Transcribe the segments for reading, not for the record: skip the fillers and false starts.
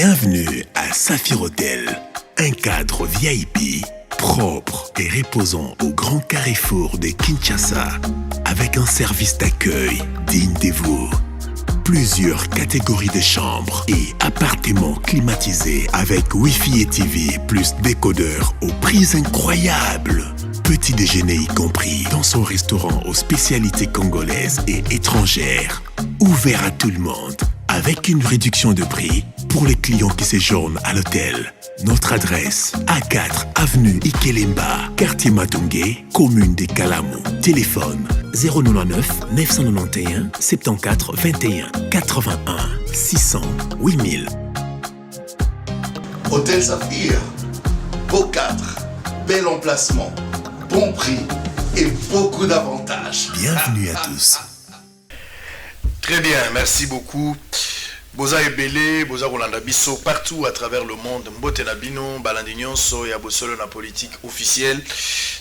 Bienvenue à Saphir Hotel, un cadre VIP, propre et reposant au grand carrefour de Kinshasa, avec un service d'accueil digne de vous. Plusieurs catégories de chambres et appartements climatisés avec Wi-Fi et TV plus décodeur aux prix incroyables. Petit déjeuner y compris dans son restaurant aux spécialités congolaises et étrangères. Ouvert à tout le monde avec une réduction de prix pour les clients qui séjournent à l'hôtel. Notre adresse, A4 avenue Ikelemba, quartier Matungé, commune des Kalamou. Téléphone 099 991 74 21 81 600 8000. Hôtel Saphir, beau cadre, bel emplacement, bon prix et beaucoup d'avantages. Bienvenue à tous. Très bien, merci beaucoup. Boza Ebele, Boza Rolanda Bisso, partout à travers le monde. Mbote Nabino, Balandignon, Soya Bosolo na politique officielle.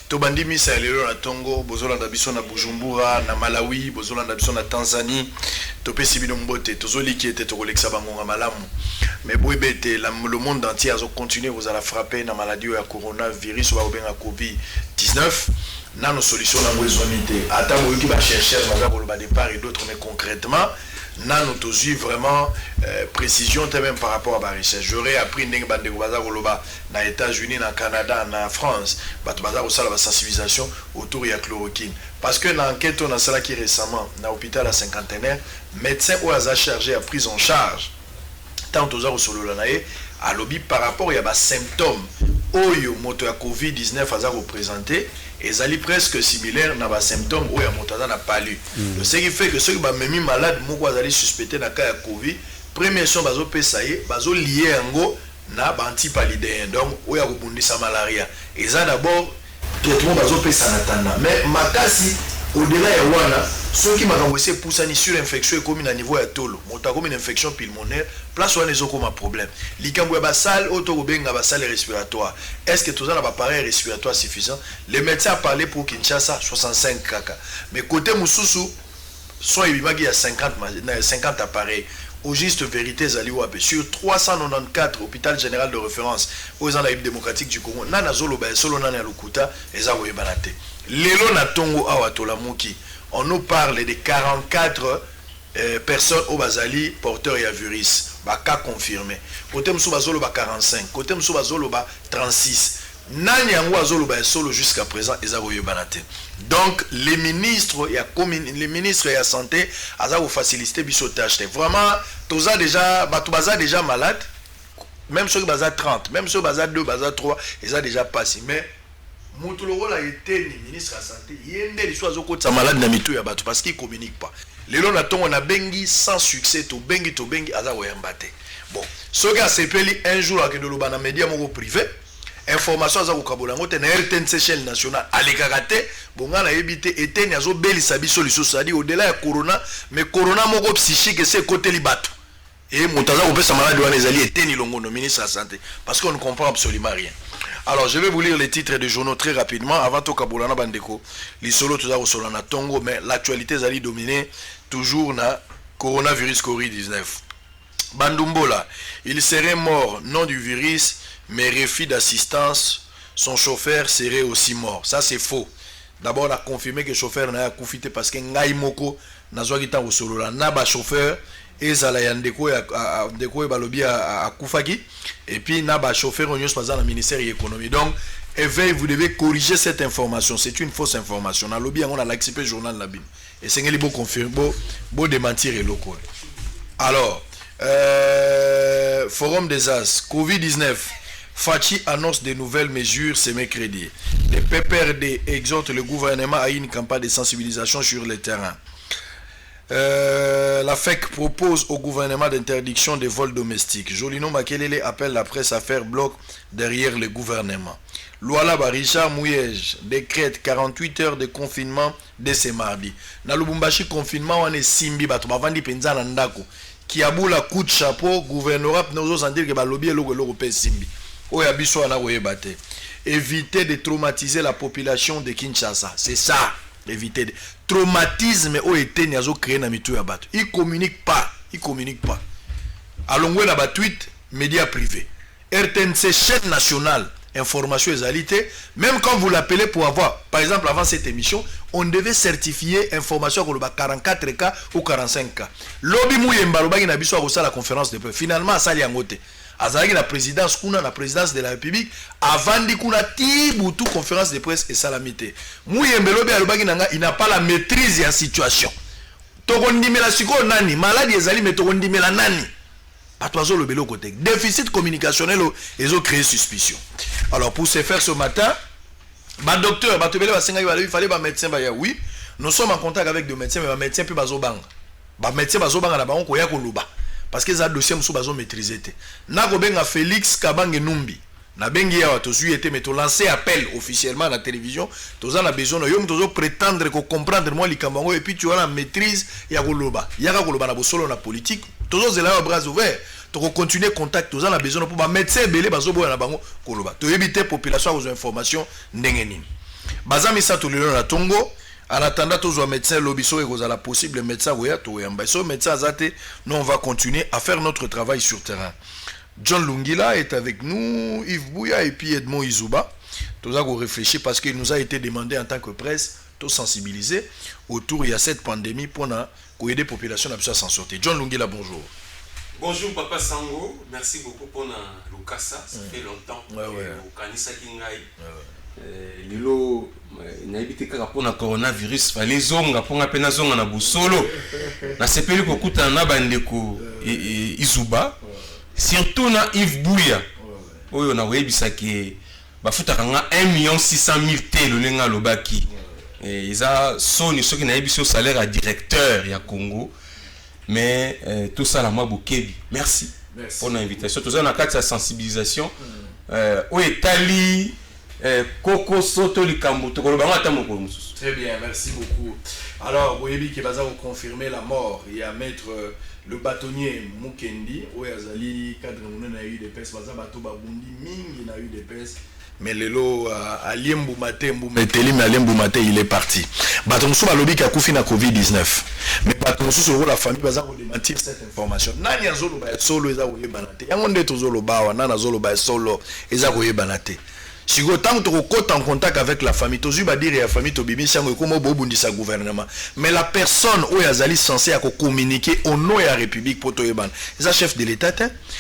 Tobandi Misa Elelo na Tongo, Bozolanda Bisso na Bujumbura, na Malawi, Bozolanda Bisso na Tanzanie. Topé Sibino Mbote, Tozoli qui était au Rolexa Bangonga Malamu. Mais Bouébete, le monde entier a continué, vous allez frapper na maladie ou à coronavirus ou à Covid-19. N'a nos solutions na moisonité. Attends, qui va chercher à départ et d'autres, mais concrètement, n'a nous tous vraiment précision même par rapport à la recherche. J'aurais appris n'eng bande bazar oloba na États-Unis, na Canada, na France, bazar aussi la sensibilisation autour de la chloroquine. Parce que dans l'enquête on a cela qui récemment dans l'hôpital à cinquantenaire, médecin ou hasard chargé à prise en charge. Tant aux autres solo la naé à lobby par rapport à des symptômes oyo moto ya Covid-19 a représenté et ça presque similaire na ba symptômes ou ya moto na palu. Ce qui fait que ceux qui ba memi malade moko azali suspecté na cas ya Covid, première chose bazo pesaye, bazo lié ngo na ba antipalidien donc ou ya kobundisa malaria. Et ça d'abord traitement bazo pesa na tanda. Mais makasi au-delà ya wana ceux qui m'ont essayé pousser sur l'infection comme à niveau ya tolo, moto comme une infection pulmonaire, place où les autres comme un problème. Likambo ya basal auto benga basal respiratoire. Est-ce que tout ça n'a pas appareil respiratoire suffisant? Les médecins parlé pour Kinshasa 65 kaka. Mais côté Moussousou, soit il y a 50 appareils. Au juste vérité Zaliwabe sur 394 hôpital général de référence aux Andaïbes démocratiques du Congo, nana zolo ba solo nana lukuta ezawo yebanate. Lelo na tongo awatola muki. On nous parle de 44 personnes au Bazali porteurs et à virus. Baka confirmé. Côté Moussou Bazolo ba 45. Côté Moussou Bazolo ba 36. Nani yango azolo ba solo jusqu'à présent ezawo yebanate. Donc les ministres et la santé ont facilité biso tâche. Vraiment toza déjà batubaza déjà malade. Même ceux qui baza 30, même ceux qui baza 2, baza 3, ils ont déjà passé mais Moutoloro a été ministre de la santé. Il y a des choses qui sont malades parce qu'ils ne communiquent pas. Les gens on a bengi sans succès, to bengi, aza wembate. Bon, ce gars s'est payé un jour avec de l'obana média privé. Information za kokabolango te na RTNC chaîne nationale alekakate bonga na ebité eteni azo belisa biso lisusu c'est-à-dire au-delà ya corona mais corona moko psychique c'est côté libato et montaza kopesa malade wana ezali eteni longono ministre de la santé parce qu'on ne comprend absolument rien. Alors je vais vous lire les titres des journaux très rapidement avant to kabolana bandeko lisolo toza kosola na tongo mais l'actualité ezali dominée toujours na coronavirus Covid-19. Bandumbola, il serait mort non du virus mais refus d'assistance, son chauffeur serait aussi mort. Ça c'est faux. D'abord, on a confirmé que le chauffeur n'a pas coufité parce que Ngai Moko n'a pas été au solo. N'a pas chauffeur et Zalayan Deko et Balobi à Koufaki. Et puis, n'a pas chauffeur au ministère de l'économie. Donc, éveil, vous devez corriger cette information. C'est une fausse information. Dans lobby, on a l'accepté journal là. Et c'est un beau confirmer, beau démentir et local. Alors, Forum des As, Covid-19. Fachi annonce de nouvelles mesures ce mercredi. Les PPRD exhortent le gouvernement à une campagne de sensibilisation sur le terrain. La FEC propose au gouvernement d'interdiction des vols domestiques. Jolino Makelele appelle la presse à faire bloc derrière le gouvernement. Lualaba Richard Mouyej décrète 48 heures de confinement dès ce mardi. Na Lubumbashi confinement on est simbi bato bavandi penza na ndako. Kiabula coup de chapeau gouvernorat nous osons dire que ba lobby logo pe simbi. Éviter de traumatiser la population de Kinshasa. C'est ça. Éviter de traumatisme au été niazo créé na mitu ya bato. Il communique pas. Allons voir la tweet média privé. RTNC, chaîne nationale, information égalité. Même quand vous l'appelez pour avoir, par exemple, avant cette émission, on devait certifier information pour le 44K ou 45K. Lobby Mouyemba, Lobby Nabiso a reçu la conférence de presse. Finalement, ça y est en côté. Azaki la présidence, la présidence de la République, avant de kuna toute conférence de presse et salamité. Mouyemba, Lobby Lobby Nanga, il n'a pas la maîtrise de la situation. Tokondimela siko nani, maladie ezali mais tokondimela nani. Patoiseau le bélo côté. Déficit communicationnel, ils ont créé suspicion. Alors pour ce faire ce matin, docteur, il fallait un médecin. Oui, nous sommes en contact avec des médecins, mais les médecins peuvent bazobang. Les médecins bazobang na bango koya koluba. Parce que ça dossier musu bazo maîtriser. Na ko benga Félix Kabange Numbi. Na bengi ya tozu été mais to lancer appel officiellement à la télévision. Toza na besoin yo tozo prétendre ko comprendre moi likambango et puis tu as la maîtrise ya koluba. Ya ka koluba na bosolo na politique. Tozo zela à bras ouverts. Tu continuer contact, tu as besoin pour médecin belé bazo boya na bango koloba. Tu éviter population aux informations ndengeni. Bazami sa to lelo na Tongo. En attendant, tous les médecins lobiso et la possible médecin ou médecin azate, nous on va continuer à faire notre travail sur terrain. John Lungila est avec nous, Yves Bouya et puis Edmond Izuba. Tous avons réfléchi parce qu'il nous a été demandé en tant que presse de sensibiliser autour de cette pandémie pour aider la population à s'en sortir. John Lungila, bonjour. Bonjour Papa Sango, merci beaucoup pour Lukasa, ça fait longtemps que Kanisa Kingai. Lilo naibite kaka pona coronavirus fallait zonga ponga pena zonga na busolo na sepeli kokuta na bandeko Izuba surtout na Yves Bouya oyo na webisaki bafuta kanga 1,600,000 telo lenga lobaki eza soni soki na yebiso salaire à directeur ya Congo mais tout ça la moi bokebi merci pour l'invitation tout ça na kati ya sensibilisation o etali Coco Soto Likambo. Très bien, merci beaucoup. Alors, vous voyez que vous confirmer la mort. Il y a maître le bâtonnier Mukendi. Oui, Azali, cadre on a eu des pèses. Baza bato babundi ming, il a eu des pèses. Mais le lot à Liembu Maté, Mbumeteli, mais à Liembu Maté, il est parti. Baton sous lobby qui a couffé na Covid-19. Mais baton sous la famille, baza pour démentir cette information. Nani azolo ba solo eza oye banate. Yangonde tozolo bawa, nana zolo ba solo eza oye banate. Si vous êtes en contact avec la famille, tu vas dire à la famille que gouvernement. Mais la personne où est censée communiquer au nom de la République pour toi, c'est un chef de l'État,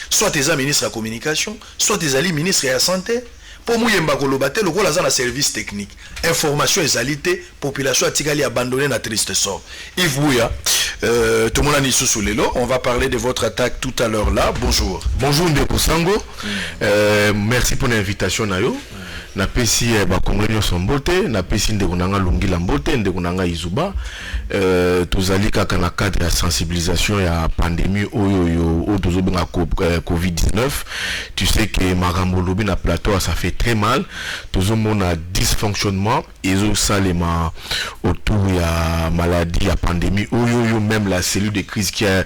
soit tes ministre de la communication, soit tes ministre de la santé. Pour moi, il y a un service technique. Information égalité, population a abandonné notre triste sort. Yves Bouya, tout le monde a sous les lots. On va parler de votre attaque tout à l'heure là. Bonjour. Bonjour Ndeko Sango. Merci pour l'invitation Nayo. Na pesi ba Congolais sont beauté, na pesi Ndeko Nanga Lungila beauté, Ndeko Nanga Izuba. Tozali kaka na cadre de sensibilisation ya pandémie oyo tozobenga Covid-19. Tu sais que Marambo Lobi na plateau ça fait très mal. Tozomona dysfonctionnement et ça les autour ya maladie ya pandémie oyo même la cellule de crise qui a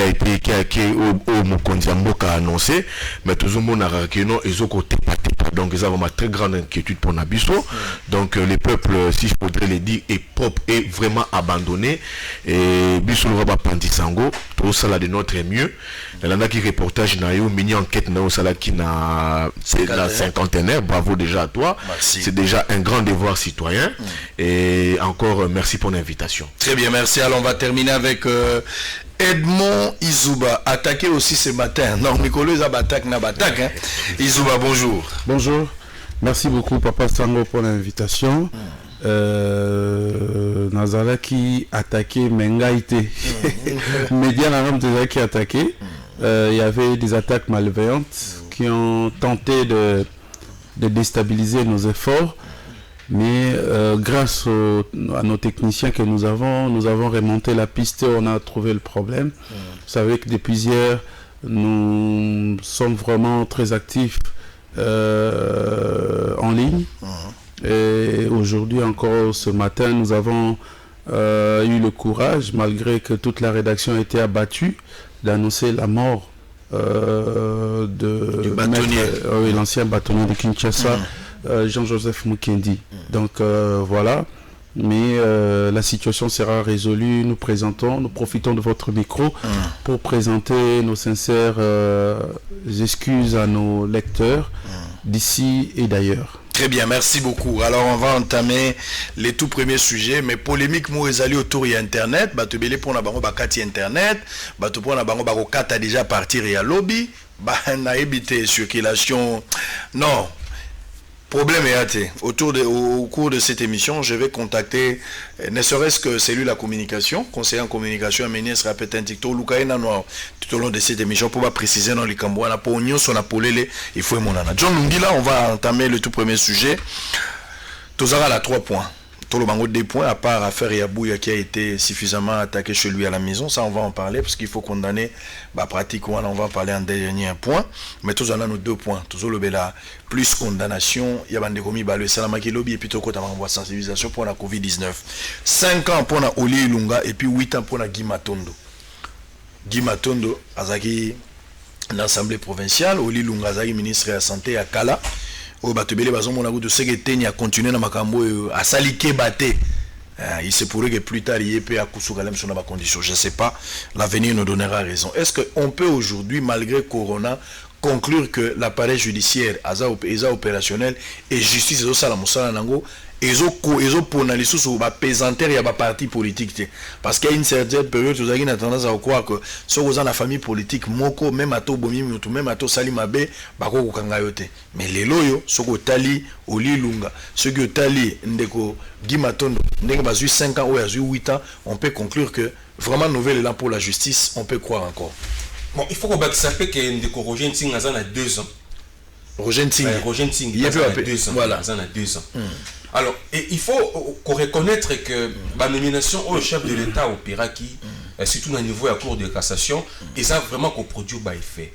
été au Mokonzi Mboka annoncé mais tozomona que non ezo côté pas donc ils ont vraiment très grande inquiétude pour Nabiso. Donc les peuples, si je pourrais le dire, est propre et vraiment abandonné. Et Biso le Raba Pandisango, tout ça là de notre mieux. Il y en a qui reportage na yo mini enquête na yo ça là qui na la cinquantenaire. Bravo déjà à toi. C'est déjà un grand devoir citoyen. Et encore merci pour l'invitation. Très bien, merci. Alors on va terminer avec Edmond Izuba, attaqué aussi ce matin. Non, Nicolas Zabatak n'a pas attaqué. Izuba, bonjour. Bonjour. Merci beaucoup Papa Sango pour l'invitation. Nazala qui attaqué Mengaïté. Média qui attaqué. Il y avait des attaques malveillantes qui ont tenté de déstabiliser nos efforts. Mais grâce à nos techniciens que nous avons remonté la piste, on a trouvé le problème. Vous savez que depuis hier, nous sommes vraiment très actifs en ligne. Et aujourd'hui encore, ce matin, nous avons eu le courage, malgré que toute la rédaction a été abattue, d'annoncer la mort de l'ancien bâtonnier de Kinshasa, Jean-Joseph Mukendi. Donc voilà, mais la situation sera résolue. Nous profitons de votre micro pour présenter nos sincères excuses à nos lecteurs d'ici et d'ailleurs. Très bien, merci beaucoup. Alors, on va entamer les tout premiers sujets, mais polémique, moi, ils allaient autour de Internet. Bato belé pour na bango bakati Internet. Bato pour na bango bako kata déjà partir et à lobby. Bah, na évité circulation. Non. Problème est au cours de cette émission, je vais contacter, ne serait-ce que celui de la communication, conseiller en communication, un ministre rappelle un TikTok, tout au long de cette émission, pour préciser dans les Cambouana, pour nous, son apolélé, il faut mon nana. John Lungila, on va entamer le tout premier sujet. Tous à 3 points. Tout le bango 2 points, à part affaire Yabouya qui a été suffisamment attaqué chez lui à la maison. Ça, on va en parler parce qu'il faut condamner la pratique. On va en parler en dernier point. Mais tous en a nos 2 points. Tous le bela plus condamnation. Il y a des commis le salamaki lobby et puis tout côté on sensibilisation pour la Covid-19. 5 ans pour la Oli Lunga et puis 8 ans pour la Guy Matondo. Guy Matondo, Azaki, l'Assemblée provinciale, Oli Lunga, Azaki, ministre de la Santé à Kala. Au batebele bazon mon agout de segete a continué dans makambo à salike baté. Il se pourrait que plus tard il peut accoucher quand même sur la condition. Je ne sais pas, l'avenir nous donnera raison. Est-ce qu'on peut aujourd'hui, malgré Corona, conclure que l'appareil judiciaire est opérationnel et justice est au salamusala nango ils ont pour analyser sur la pesanteur et la parti politique parce qu'il y a une certaine période où vous avez tendance à croire que si vous avez la famille politique moko même à tout bomi même à tout salimabe bako kukangayote mais les loyo ce que tali Oli Lunga ce que tali ndeko Guy Matondo ndeko bazu 5 ans ou bazu 8 ans on peut conclure que vraiment nouvelle élan pour la justice on peut croire encore. Bon, il faut qu'on sache que ndeko Roger Nting a 2 ans. Roger Nting il y a 2 ans. Voilà. Il a 2 ans. Alors, et il faut qu'on reconnaître que la nomination au chef de l'État au Piraki, surtout au niveau de la Cour de cassation, et ça vraiment qu'on produit un effet.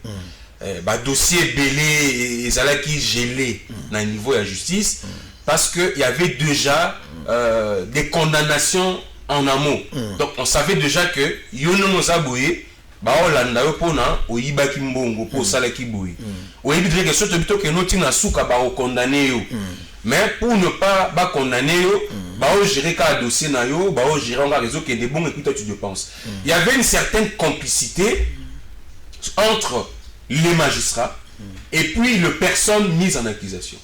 Dossier belé, et qui gelé dans le niveau de la justice, parce qu'il y avait déjà des condamnations en amont. Donc, on savait déjà que Yono Mozaboué, Olanda pona oyibaki mbongo po salaki boui. Oyebi dire que soto bito que noti na suka ba condamné yo. Mais pour ne pas condamner yo, gérer ka dossier na yo, gérer on réseau que des bons et puis toi tu dépenses. Il y avait une certaine complicité entre les magistrats et puis les personnes mises en accusation.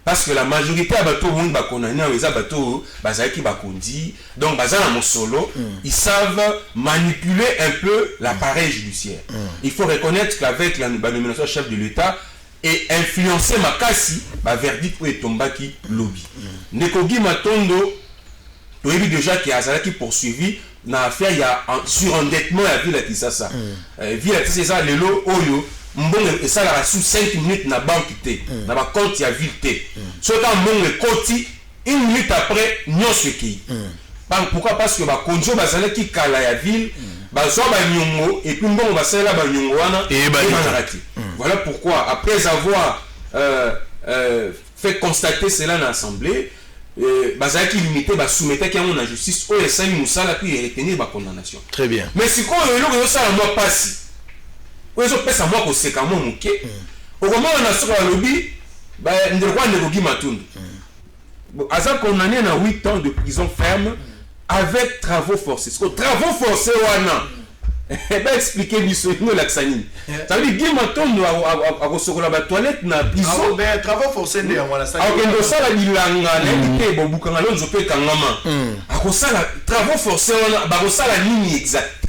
Parce que la majorité à bateau monde ba condamné les bateau bazaki ba kondi donc bazana mon solo ils savent manipuler un peu l'appareil judiciaire. Il faut reconnaître qu'avec la nomination chef de l'État et influencer makasi ba verdict pour tombaki lobby. Nekogi Matondo tu as vu déjà qu'il y a qui poursuivi na affaire il y a surendettement à ville qui ça ville c'est ça le lot oyo mbongo et ça la sous 5 minutes na banque té na ba compte ya ville té so quand mbongo koti 1 minute après nyonso ki pourquoi parce que ba konjo bazala ki kala ya ville ba so ba nyongo et puis mbongo basala ba nyongo wana et ba narati voilà pourquoi après avoir fait constater cela dans l'assemblée bazala ki limité ba soumettre ki en justice o essaye musala puis retenir ba condamnation. Très bien. Mais si ko yo ça la moi passe oui, je pense à moi que c'est quand même ok. Au moment où on a sur le lobby, on ne voit pas Guy Matondo. Azar condamné à 8 ans de prison ferme avec travaux forcés. Travaux forcés, expliquer Bissonino Laxanine. Ça veut dire Guy Matondo a reçu la toilette dans la prison. Travaux forcés, ça la bilanga, bon boucan l'on peut kangama. A travaux forcés, ça la ligne exacte.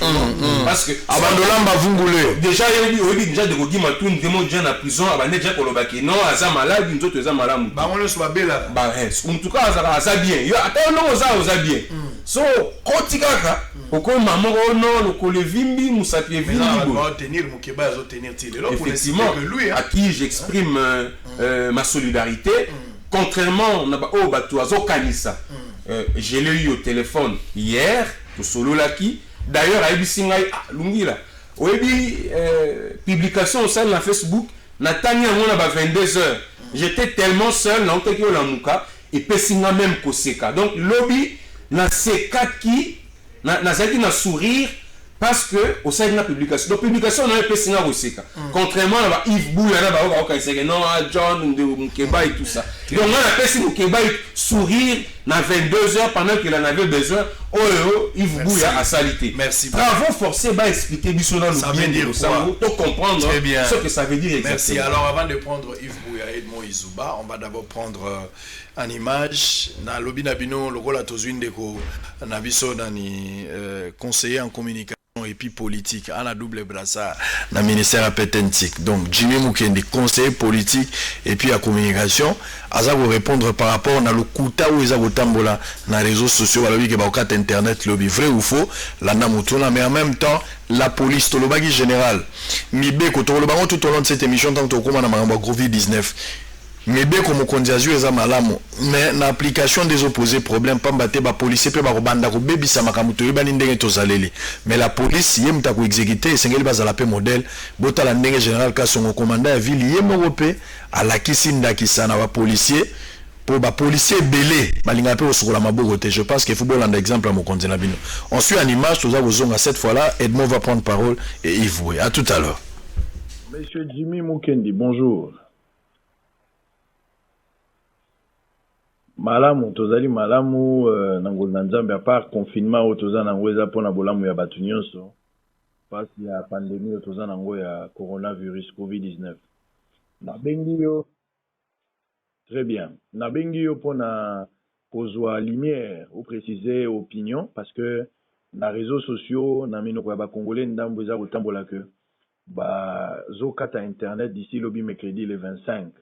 Parce que abandolamba vungule déjà il y a déjà de Guy Matondo démon déjà na prison abandé déjà pour le baquet non aza malade une autre aza malade on le soit bela en tout cas aza bien yo attends non oza bien so kotikaka oko maman non le kolevimbi musapi vimbi tenir mukeba azo tenir tile effectivement à qui j'exprime ma solidarité contrairement na o bato azo kanisa je l'ai eu au téléphone hier to solo laki. D'ailleurs, Lungila, publication au sein de la Facebook, Natania on a 22h. J'étais tellement seul, dans le la mouka, et Pessinga même Koseka. Donc, lobby, na seka qui, na sourire, parce que au sein de la publication, donc publication on a fait signe aussi contrairement à Yves Bouya na ba ka c'est non John de Mukeba et tout ça. Donc on a fait si Mukeba sourire na 22h pendant qu'il en avait besoin. Oh Yves Bouya a salité. Merci. Travaux forcés va expliquer bisona le ça veut dire quoi pour comprendre ce que ça veut dire exactement. Merci. Alors avant de prendre Yves Bouya et Edmond Izuba, on va d'abord prendre en image na lobi na bino lokola tozwindeko na biso nani conseiller en communication et puis politique à la double brassard dans le ministère apetentique. Donc Jimmy Mukendi, conseiller politique et puis à communication, à vous répondre par rapport à le kuta ou les abotambola dans les réseaux sociaux, alors que bah internet lobby vrai ou faux, la namutuna, mais en même temps la police to le bagui général. Mibe ko to le bagon tout au long de cette émission tant que to koma na mangamba Covid-19. Mais bien comme on condition les amalamo mais l'application des opposés problème pas battre ba policier pe ba banda ko bebi sa makamuto yeba ndenge to zaleli mais la police yemta ko exécuter sengeli bazala pe modèle botala ndenge général ka son commandant ya ville yemo pe ala kisinda kisana ba policier pour ba policier belé balinga pe osokola maboko te. Je pense qu'il faut bon exemple à mon continent bino. On suit en image tous à cette fois-là Edmond va prendre parole et Yves. À tout à l'heure. Monsieur Jimmy Mukendi, bonjour. Malamu tozali malamu nango nzambe à part confinement otoza nango eza pona bolamu ya batu nyonso parce ya pandémie otoza nango ya coronavirus Covid-19 na bengi yo très bien na bengi yo pona kozwa lumière ou préciser opinion parce que na réseaux sociaux na minoko ya ba congolais ndambo eza kotambola que ba zokata internet d'ici lobi mercredi le 25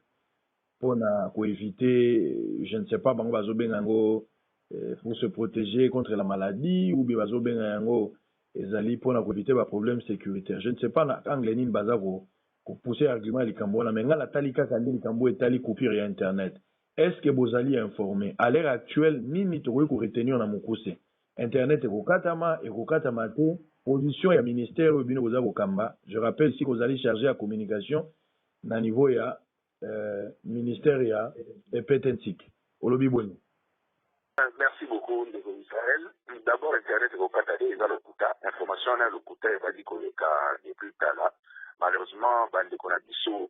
pour éviter, je ne sais pas, pour se protéger contre la maladie ou bien pour éviter des problèmes sécuritaires. Je ne sais pas, quand Lénine Bazaro, pour pousser l'argument, mais la talika kandi likambo et tali coupure et internet. Est-ce que vous allez informer? À l'heure actuelle, ni mitoro ko retenir na mukuse. Internet est kokatama et kokatama te position ya ministère ou bino boza kamba. Je rappelle ici que vous allez charger la communication na niveau ya ministère et pétentique. Merci beaucoup, Ndeko Israël. D'abord, Internet est au Katari, dans le Kouta. Information, le Kouta, il va dire qu'on est depuis là. Malheureusement, il y a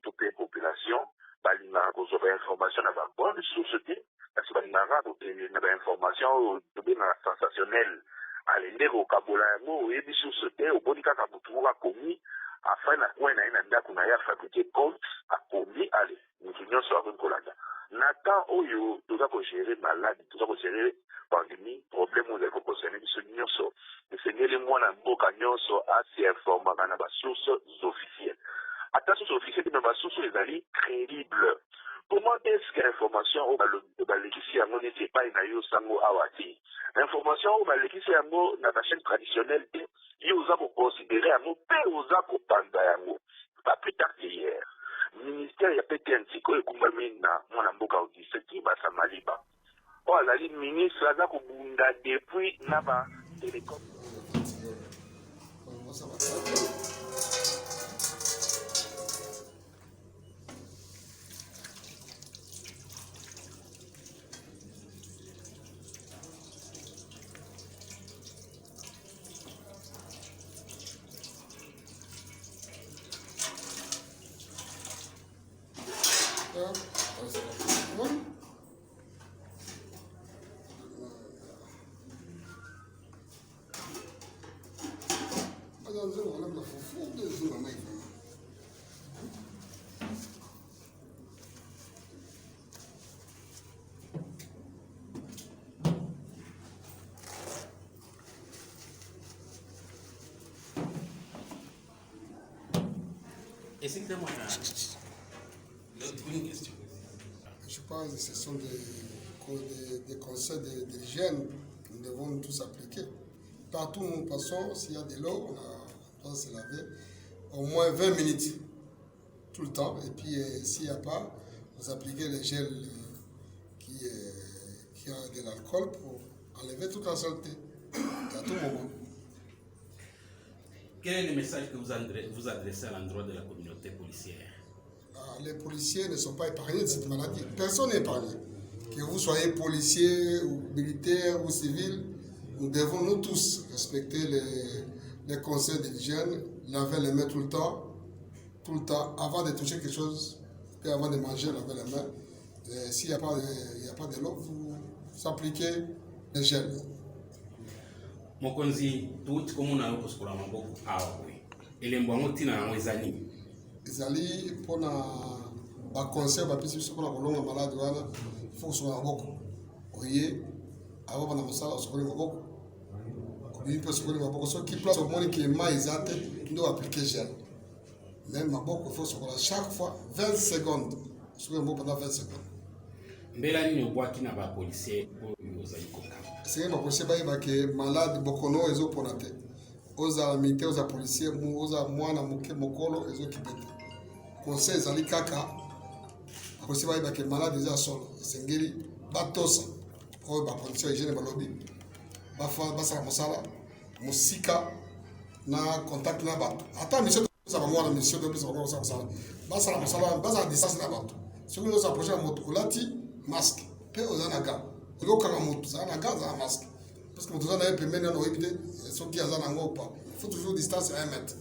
toutes les populations. Il y a des informations dans la bonne société. Parce qu'il y a des informations sensationnelles. Il y a des Kabola, il y a des sociétés, au bon cas, il y a commis. Afin na kwena ina ndako na ya fabriquer compte a commis allez nous unions sur un colanda natan oyo toza ko gérer maladie toza ko gérer pandémie problème aux éco concerné biso nyonso esengeli mwana mboka nyonso asi informa kana ba sources officielles ata sources officielles mais ba sources ezali crédible. Comment est-ce que l'information au balekisi yango n'était pas na yo sango awati l'information au balekisi yango na ta chaîne traditionnelle yo oza ko considérer yango pe oza ko panda yango pas plus tard hier ministère ya PTNC ko ekumbami na mwana mboka odiseki basa maliba o azali ministre aza kobunda depuis na ba télécom. Je pense que ce sont des conseils d'hygiène que nous devons tous appliquer. Partout où nous passons, s'il y a de l'eau, on doit se laver au moins 20 minutes tout le temps. Et puis s'il n'y a pas, vous appliquez les gels qui a de l'alcool pour enlever toute la saleté à tout moment. Quel est le message que vous adressez à l'endroit de la communauté policière? Les policiers ne sont pas épargnés de cette maladie. Personne n'est épargné. Que vous soyez policier, ou militaire ou civil, nous devons nous tous respecter les conseils d'hygiène, laver les mains tout le temps, avant de toucher quelque chose, et avant de manger, laver les mains. S'il n'y a pas de l'eau, vous appliquez le gel. Mokonzi, tout comme on a eu pour la maboko, et les mbongo tina en ezali. Ezali pour na conseil, pour la colonne malade, il faut que ce soit un boko. Voyez, avant de faire ça, on se connaît un boko. Il peut se connaître un boko. Ce qui place au monde qui est maïsate, il doit appliquer gel. Même un boko, il faut se connaître chaque fois 20 secondes. Se connaît un boko pendant 20 secondes. Mbela ni obwa kina ba policier pour ozali koka. C'est un policier qui est malade, bokono ezo ponate. Oza militaire, oza policier, oza mwana muke mokolo ezo kibete. Conseil ezali kaka. Policier qui est malade ezo solo. Sengeli batosa. Oyo ba policier hygiène balobi. Basala mosala musika na contact na bato. Ata mission ça va mwana mission de plus on ça mosala. Basala mosala, basala distance na bato. Si vous approchez la moto olati masque. Pe ozanaga. Il faut un masque. Parce que nous avons permis de nous éviter ceux qui ont un pas. Il faut toujours distance à 1 mètre.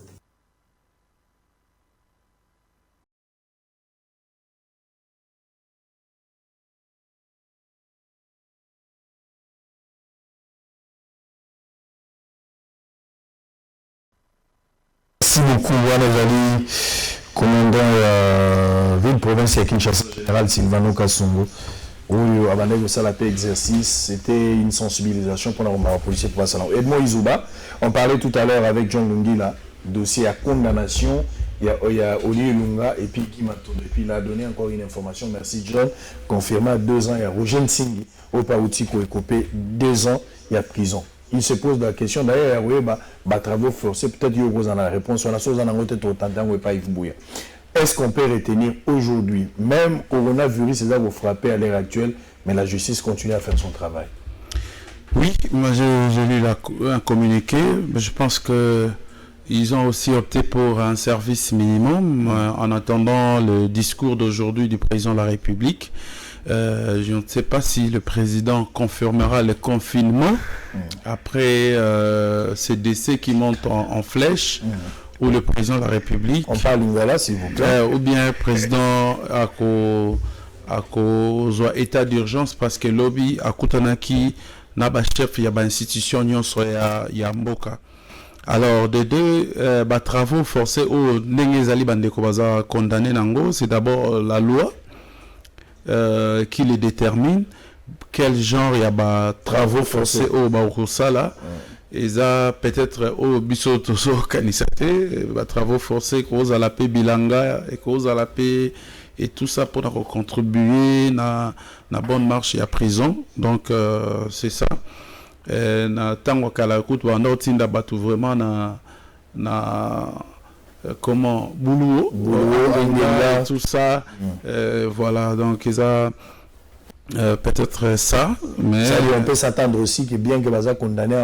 Merci beaucoup, Wanazali, commandant ville province de Kinshasa, général Silvano Kasongo. Oui, avant de faire la paix exercice, c'était une sensibilisation pour la police pour ça. Edmond Izuba, on parlait tout à l'heure avec John Lungila, dossier à condamnation, il y a Oli Lunga et puis Guy Maton. Et puis il a donné encore une information, merci John, confirmé à 2 ans, il y a Roger Nsingi, au Paouti qui est coupé 2 ans, il y a prison. Il se pose la question, d'ailleurs, il y a travaux forcés, peut-être qu'il y a la réponse, on a chose en anglais, on pas Yves Bouya. Est-ce qu'on peut retenir aujourd'hui, même coronavirus, c'est ça vous frappez à l'heure actuelle, mais la justice continue à faire son travail? Oui, moi j'ai lu un communiqué, mais je pense qu'ils ont aussi opté pour un service minimum en attendant le discours d'aujourd'hui du président de la République. Je ne sais pas si le président confirmera le confinement après ces décès qui montent en flèche. Ou le président de la République. On parle Lingala, s'il vous plaît. Ou bien le président à cause état d'urgence parce que lobby à Koutanaki n'a pas chef, il y a une institution, il y a Mboka. Alors, de deux travaux forcés au Nengezali Bandeko Baza condamné Nango, c'est d'abord la loi qui les détermine. Quel genre il y a travaux forcés au Baoukoussala. Et ça peut-être au biso toso kanisate travaux forcés cause à la paix bilanga et cause à la paix et tout ça pour contribuer na bonne marche à prison. Donc c'est ça na tango kala kutu wana otinda batu vraiment na comment boulot tout ça voilà donc ça peut-être ça mais ça on peut s'attendre aussi que bien que baza condamné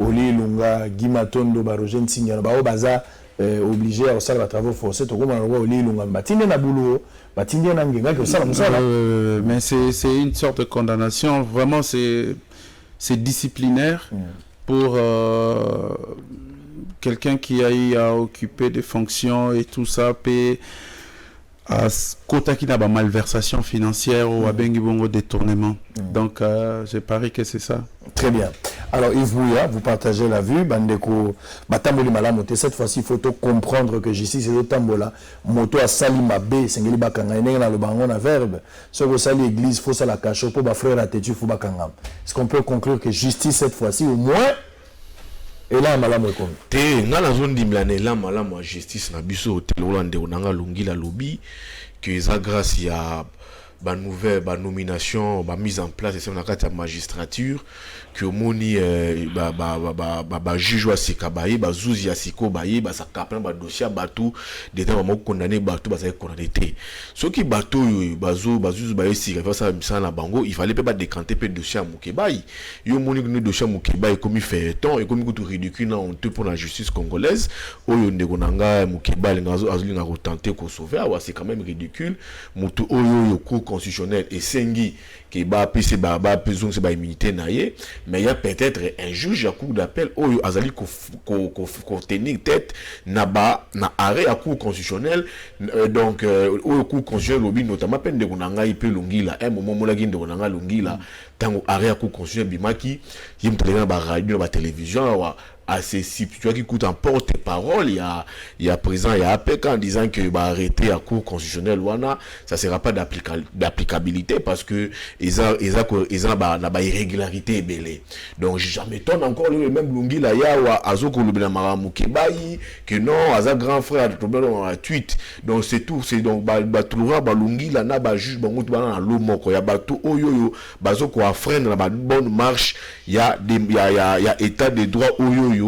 Oli Lunga, Guy Matondo, Roger Nsingi, baza obligé à faire des travaux forcés. Tout comme on Oli Lunga, batinde na boulot, batinde na ngenga que ça mais c'est une sorte de condamnation. Vraiment, c'est disciplinaire pour quelqu'un qui a eu à occuper des fonctions et tout ça, payer à côté qui n'a pas malversation financière ou à bengi détournement. Donc, je parie que c'est ça. Très bien. Alors, Yves Bouya, vous partagez la vue. Bandeko, Batamboli Malamote. Cette fois-ci, il faut comprendre que justice est Tambola. Moto a sali mabe, sengeli bakanga, enenga le bangon à verbe. Ce que sali église, faut ça la cache, pour ba frère à têtu, faut bakanga. Est-ce qu'on peut conclure que justice cette fois-ci, au moins, et là, malamu comme. Te, dans la zone d'Imlané, là, malamu justice, na biso, hôtel Hollande, on a lungi la lobby, que ça grâce à ba nouvelle ba nomination ba mise en place de la magistrature que moni ba juge wa sikabaye ba zuzi ya siko baye ba sakaplan ba dossier batu d'état ba condamné batu ba sa condamné té ceux qui batu bazo bazuzu baye sika fa ça misala na bango il fallait pas décanter peu dossier mukebaye yo moni que dossier mukebaye comme il fait temps et comme tout ridicule honte pour la justice congolaise oyo ndeko nanga mukebaye ngazo azuli nga retenter ko sauver wa c'est quand même ridicule mutu oyo yo constitutionnelle et sengi qui ba pc ba besoin c'est ba immunité naie, mais il y a peut-être un juge à cour d'appel ou azali ko tenir tête na arrêt à cour constitutionnelle donc au cour constitutionnel lobby notamment peine de konanga ipe lungila un moment molagi de konanga lungila tango arrêt à cour constitutionnel bimaki yim télé ba radio ba télévision à ces sites qui coûte en porte-parole il y a présent il y a APK en disant que va arrêter à cour constitutionnelle wana ça sera pas d'applicabilité parce que ils ont ba irrégularité belé donc jamais m'étonne encore le même lungi là ya wa azoko le bina maramu kebai que non aza grand frère de problème en tweet donc c'est tout c'est donc ba trouver ba lungi là na ba juge bango to na lo moko ya bato oyoyo bazoko a freine na ba bonne marche il y a état de droit oyoyo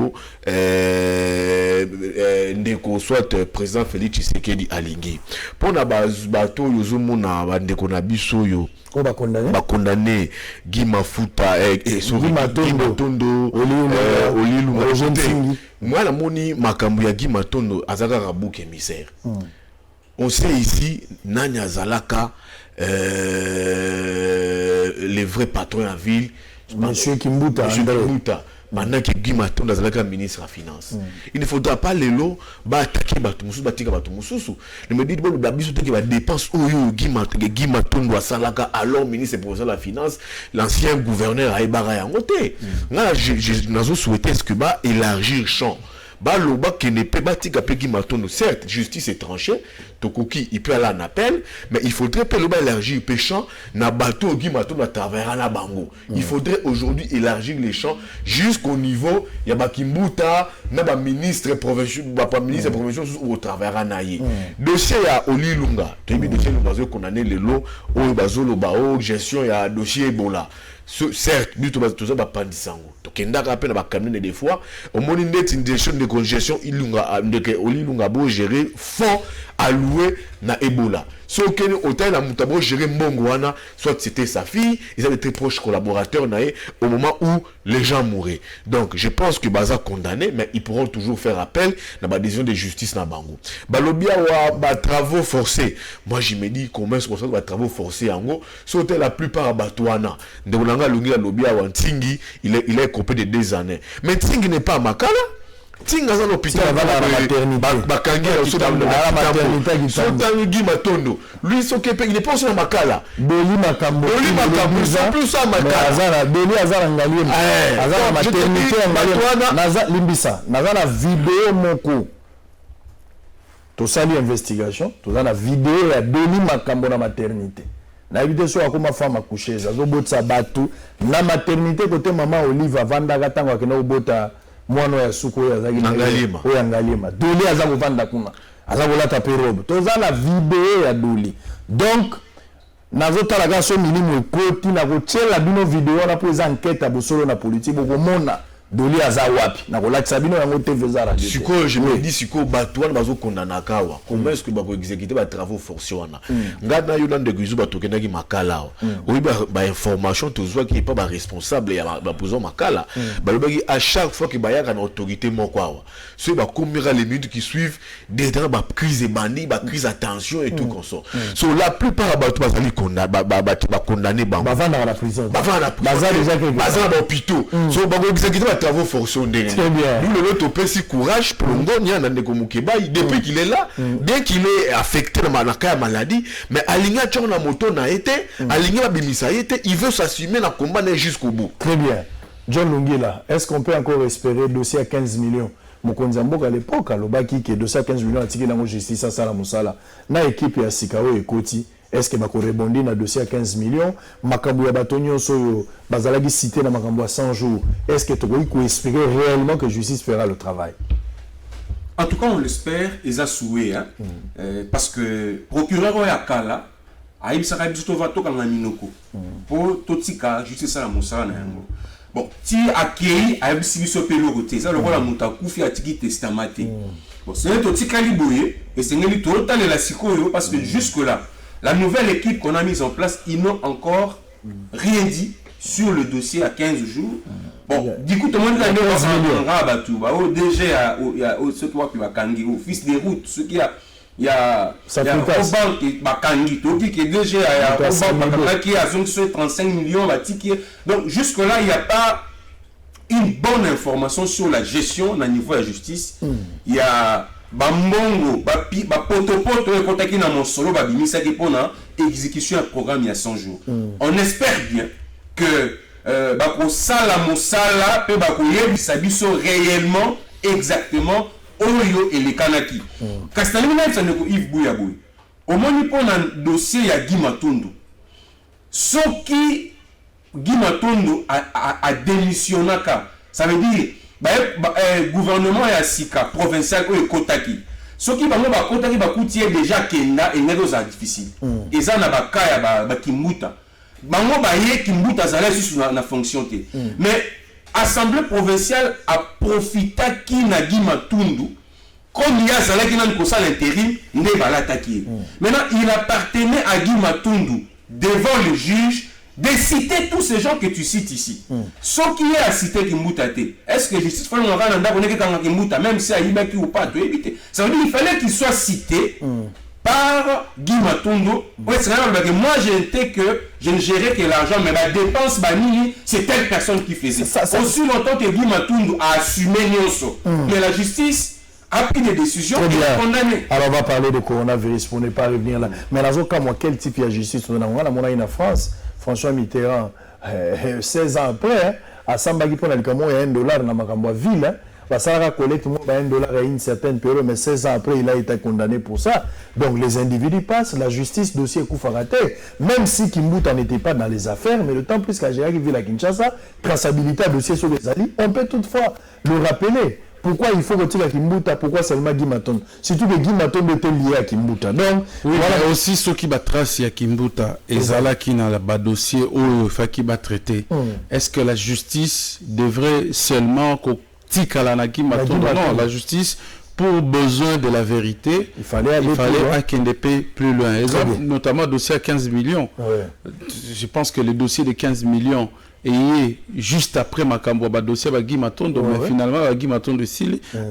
ndeko soit président Félix Tshisekedi alingi pona bato yozumu na bandeko na biso yo ba condamné Guy Mafuta Guy Matondo Olilu moi la moni makambu ya Guy Matondo azaka rabouk émissaire on sait ici Nanya Zalaka les vrais patrons en ville Monsieur Kimbuta maintenant que Guy Matondo est ministre de la Finance. Il ne faudra pas les lots attaquer Batumusu, Batika Batumusu. Ne me dites pas que la dépense Guy Matondo à Salaka, alors ministre de la Finance, l'ancien gouverneur Aïbara Yangote. Nous souhaitons ce que élargir le champ. Baloba qui ne peut pas Guy Matondo, certes, justice est tranchée, Tokoki, il peut aller en appel, mais il faudrait élargir le champ, na bateau Guy Matondo à travers la bango. Il faudrait aujourd'hui élargir les champs jusqu'au niveau, il y a Bakimbuta, na ministre provincial au travers la naïe. Dossier à Oli Lunga, tu as mis dossier Lunga, condamné les lots, au Bazolo Bao, gestion, il y a dossier Ebola. Certes, nous tous pas pandisango. Donc kenda ka pena ba camion des fois, au moni net une direction de congestion ilunga ndeke olilunga bo gérer fonds alloués na Ebola. So que hôtel na mutabo gérer mbongo wana, soit c'était sa fille, ils avaient très proches collaborateurs naé au moment où les gens mouraient. Donc je pense que baza condamné mais ils pourront toujours faire appel na ba décision de justice na bango. Balobia wa ba travaux forcés. Moi je me dis comment est-ce qu'on ça ba travaux forcés ango, so la plupart à Batouana. Ndonanga lungi la lobia wa Ntingi, il est coupé de 2 années. Mais Ntingi n'est pas Makala. Ntingi dans l'hôpital Bakangi Guy Matondo. Lui il n'est pas aussi dans Makala. Boli Makambo. C'est plus ça Makala. Boli Azara Ngaliema. Azara maternité Ngaliema. Naza Limbisa. Naza la vidéo moko. Tout ça l'investigation. Tout ça la vidéo ya Boli Makambo na maternité. Na évité so akoma femme accoucher zazo botsa batu na maternité côté maman Olive vanda katanga kena obota mwana ya suko ya zaki Ngalima o ya Ngalima Doli azako vanda kuna azako lata pe robe toza la vidéo ya Doli donc nazo tala ka so minimo ekoti na ko tshela bino vidéo na po za enquête abosolo na politique boko mona Doli aza wapi na kolakisa bino yango TV za radio siko je me dis siko batouane bazo kondana kawa comment est-ce que bako exécuter ba travaux forcés wana ngana yo ndande kuzu batokena ki makala oui ba information tozwa ki pas ba responsable ya ba pozo makala balobaki à chaque fois que ba yaka na autorité moko awa so ba komira les minutes qui suivent des ba crise bandi ba crise attention et tout comme ça so la plupart bato bazali konda ba condamné bango ba vanda la prison baza déjà que baza dans hôpital so bako exécuter travaux forcés. Très bien. Nous le topé si courage pour Ngonia Nandeko Mukebai depuis qu'il est là, bien qu'il est affecté dans la maladie, mais Aligna Tchona Moto n'a été, Aligna Bimisa a été, il veut s'assumer la combat jusqu'au bout. Très bien. John Lungila, est-ce qu'on peut encore espérer dossier à 15 millions? Mokonzamboka à l'époque, Lobaki qui est dossier à 15 millions, à dans la justice à Sala Moussala, na équipe à Sikao et Koti. Est-ce que Mako rebondi na dossier à 15 millions? Makambo ya batonyo soyo bazalaki cité na makambo à 100 jours. Est-ce que tu peux espérer réellement que justice fera le travail? En tout cas, on l'espère, ils ont souhaité, hein, parce que procureur Oyakala a eu ça pour Totika, justice à la Moussala. Bon, si accueilli a eu si ce pelo côté, ça le rôle à Moutakou a tiki testamaté. Bon, c'est un Totika liboué et c'est un total la sikoyo parce que jusque-là, la nouvelle équipe qu'on a mise en place, ils n'ont encore rien dit sur le dossier à 15 jours. Bon, du coup, tout le monde a dit au DG, au fils des routes, ce qui a il y a Oban qui bakangi toki qui déjà il y a Oban qui a 35 millions donc jusque là il n'y a pas une bonne information sur la gestion au niveau de la justice. Il y a Bambongo, Potopoto et Kotaki na Monsolo, Babimisa qui pour l'exécution du programme il y a 100 jours. On espère bien que Sala Mosala peut Sabiso réellement, exactement, Oyo et les Kanaki. Kastalina Saneko Yves Bouyaboui. Au moins, il y a un dossier il y a Guy Matundu. Ce qui Guy Matundu a démissionné, ça veut dire gouvernement ya sika provincial ou Kotaki. Ce qui va Kotaki va coûter déjà Kenda et n'est difficile. Et ça n'a pas qu'à Kimbuta. Bango baye Kimbuta zala sur la fonction T. Mais assemblée provinciale a profité qui na Guy Matundu comme il y a zala qui n'a pas l'intérim ne va l'attaquer. Maintenant il appartenait à Guy Matundu devant le juge de citer tous ces gens que tu cites ici. Ce qui est à citer Kimbuta, est-ce que justice faut Kimbuta, même si Aïbaki ou pas, ça veut dire qu'il fallait qu'il soit cité par Guy Matundu. Moi je ne gérais que l'argent, mais la dépense c'est telle personne qui faisait. Aussi longtemps que Guy Matundu a assumé Nyonso. Mais la justice a pris des décisions et condamné. Alors on va parler de coronavirus pour ne pas revenir là. Mais dans ce cas, moi, quel type de justice on a en France? François Mitterrand, 16 ans après, à Sambagi pour il y a $1 dans ma ville. Ça collecte $1 à une certaine période, mais 16 ans après, il a été condamné pour ça. Donc les individus passent, la justice, dossier coup raté. Même si Kimbuta n'était pas dans les affaires, mais le temps plus qu'à Gérard qui vit à Kinshasa, traçabilité dossier sur les alliés, on peut toutefois le rappeler. Pourquoi il faut retirer Kimbuta? Pourquoi seulement Guy Matundu? Surtout que Guy Matundu était lié à Kimbuta. Donc, oui, voilà aussi ceux qui tracent à Kimbuta et Zala qui n'a pas dossier ou qui va traiter. Est-ce que la justice devrait seulement Guy Matundu? Non, la justice, pour besoin de la vérité, il fallait à KNDP plus loin. Exemple, notamment dossier à 15 millions. Je pense que le dossier de 15 millions et juste après Makambo dossier Guy Matundu, mais finalement Guy Matundu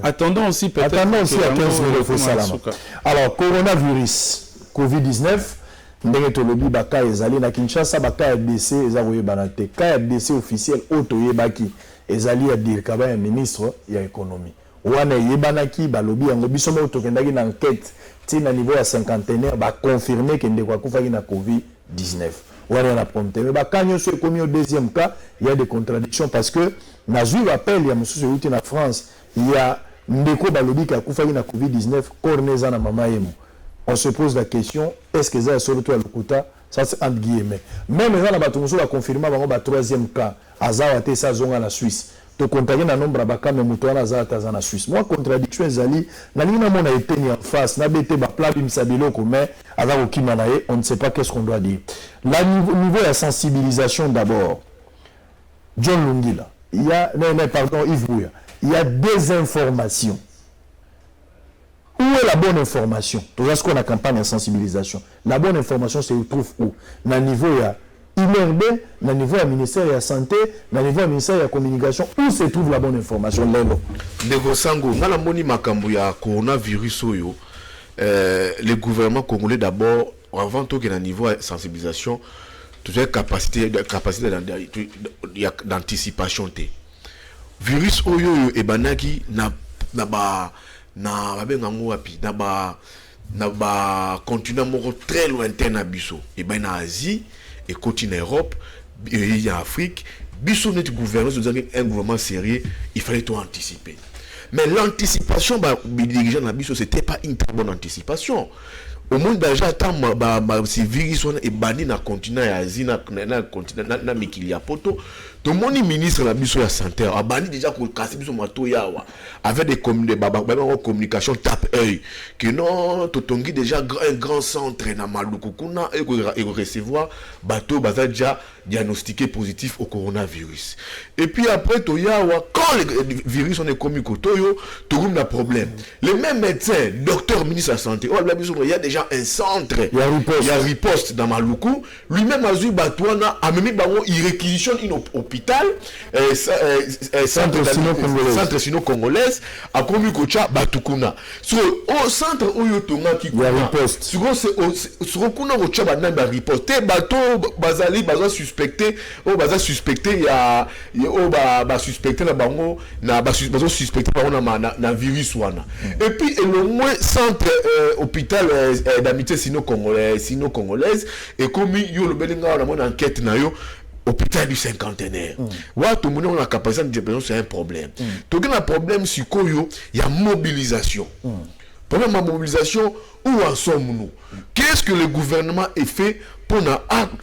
attendons aussi peut-être à 15 millions. Alors coronavirus Covid-19 ndenge tolobi baka ezali na Kinshasa baka ya DC ezakoye banate ka ya DC officiel otoye baki ezali ya dirkaba ya ministre ya économie wana yebanaki balobi yango biso mo tokendaki na enquête tina niveau ya cinquantenaire ba confirmer que ndeko akufaki na Covid-19. On a prompté. Mais quand on se commis au deuxième cas, il y a des contradictions parce que Nazou rappelle, il y a monsieur Zouti en France, il y a Ndeko Balobi qui a couvert la Covid-19, Corneza na Mamaemo. On se pose la question, est-ce que ça a surtout à l'Okuta? Ça c'est entre guillemets. Même là, on a confirmé le troisième cas, Azawate Sazonga la Suisse. To contagner na nombre baka mais muto na za taza na Suisse. Moi contradiction ezali na nina mona eteni en face na bete ba pla bimsabilo ko mais avec okima na on ne sait pas qu'est-ce qu'on doit dire. La niveau de sensibilisation d'abord. John Lungila, il y a pardon Yves Bouya, il y a des informations. Où est la bonne information? Tout ce qu'on a campagne de sensibilisation. La bonne information se trouve où? Na niveau ya INRB, na niveau du ministère de la Santé, na niveau du ministère de la Communication, où se trouve la bonne information? Ndeko Sango, ngala moni makambo ya coronavirus oyo, le gouvernement congolais d'abord, avant tout que na niveau de sensibilisation, tu as capacité d'anticipation. Virus oyo e banaki na continent moko très lointain na biso. E ben na Asie et continent Europe, et en Afrique, biso notre gouvernement, un gouvernement sérieux, il fallait tout anticiper. Mais l'anticipation, les dirigeants de biso, c'était pas une très bonne anticipation. Au monde déjà tant ces virus est banni dans le continent Asie, dans le continent na Mikilia Poto. Tout le monde ministre la biso la santé a banni déjà pour casser biso mato yawa avec des communication tape œil que non totongi déjà un grand centre na Maluku kuna et recevoir bateau baza déjà diagnostiqué positif au coronavirus. Et puis après to yawa quand le virus on est commis kotoyo tout le monde a problème. Les mêmes médecins, docteur ministre de la santé, il y a déjà un centre, il y a riposte dans Maluku, lui-même a eu batouana a même il réquisitionne une hôpital centre sino-congolaise akomi kocha batukuna so au centre oyo tongaki ya riposte sur kuna kocha banani ba riposte bato bazali suspecté ya ba suspecté na bango na ba suspecté bango na virus wana et puis le moins centre hôpital d'amitié sino-congolaise et comme yo le belinga na mon enquête na yo hôpital du cinquantenaire. Tout le monde a la capacité de dépression, c'est un problème. Donc, il y a un problème sur il y a mobilisation. Problème de mobilisation, où en sommes-nous? Qu'est-ce que le gouvernement a fait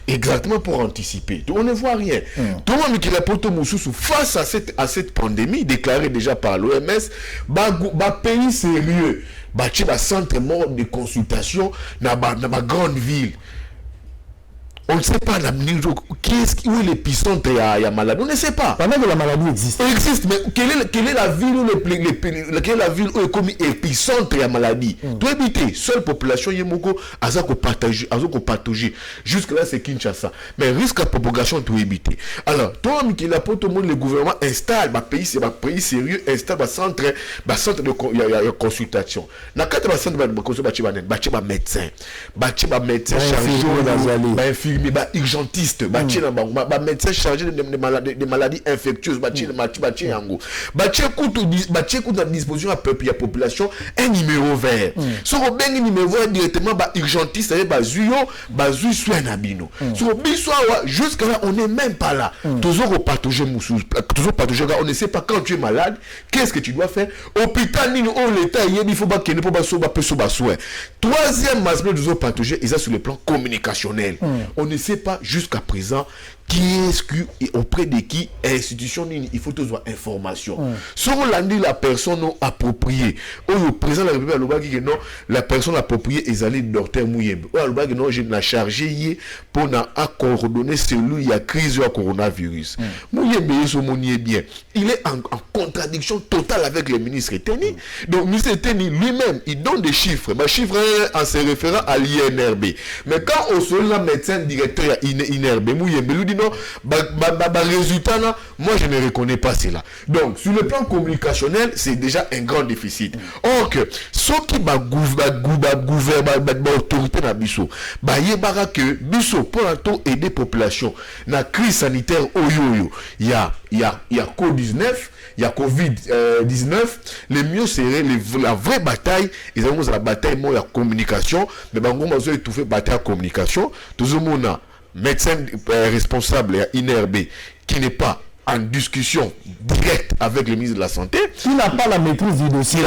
exactement pour anticiper? Donc, on ne voit rien. Tout le monde qui a porté face à cette pandémie, déclarée déjà par l'OMS, pays sérieux, un centre mort de consultation dans ma grande ville. On ne sait pas où est l'épicentre de la maladie. On ne sait pas. Pendant que la maladie existe. Existe, mais quelle est la ville où est comme épicentre de la maladie? Tout éviter. Seule population Yemoko a partagé. Jusque-là, c'est Kinshasa. Mais risque à propagation, tout éviter. Alors, toi, qui a pour tout le monde, le gouvernement installe, c'est un pays sérieux, installe un centre de consultation. Dans le cadre de centre de consultation, il y a un médecin chargé urgentiste, médecin chargé de maladies infectieuses, à disposition à la population un numéro vert. Si on a un numéro vert directement, urgentiste, soin nabino. Jusqu'à là, on n'est même pas là. Toujours patauger, on ne sait pas quand tu es malade, qu'est-ce que tu dois faire. Hôpital, l'État, il faut pas qu'il ne peut pas soin. Troisième masque de patauger, ils sont sur le plan communicationnel. On ne sait pas jusqu'à présent qui est-ce que et auprès de qui institution il faut toujours information. Si on l'a dit la personne non appropriée, le président de la République non la personne appropriée est allée docteur Mouyembe. Le non je l'ai chargé pour coordonner celui il y a crise du coronavirus. Mouyembe est bien. Il est en contradiction totale avec le ministre Teni. Donc le ministre Teni lui-même il donne des chiffres, chiffres en se référant à l'INRB. Mais quand on se le médecin directeur à INRB Mouyembe lui dit non, résultat là, moi je ne reconnais pas cela. Donc sur le plan communicationnel, c'est déjà un grand déficit. Or que ce qui va gouverner l'autorité dans Bisso, que Bisso pour aider la population dans la crise sanitaire, il y a COVID-19, il y a COVID-19, le mieux serait la vraie bataille, ils ont la bataille, la communication, mais on va étouffer la bataille de communication, tout le monde a médecin responsable à INRB qui n'est pas en discussion directe avec le ministre de la Santé. Qui n'a pas la maîtrise du dossier.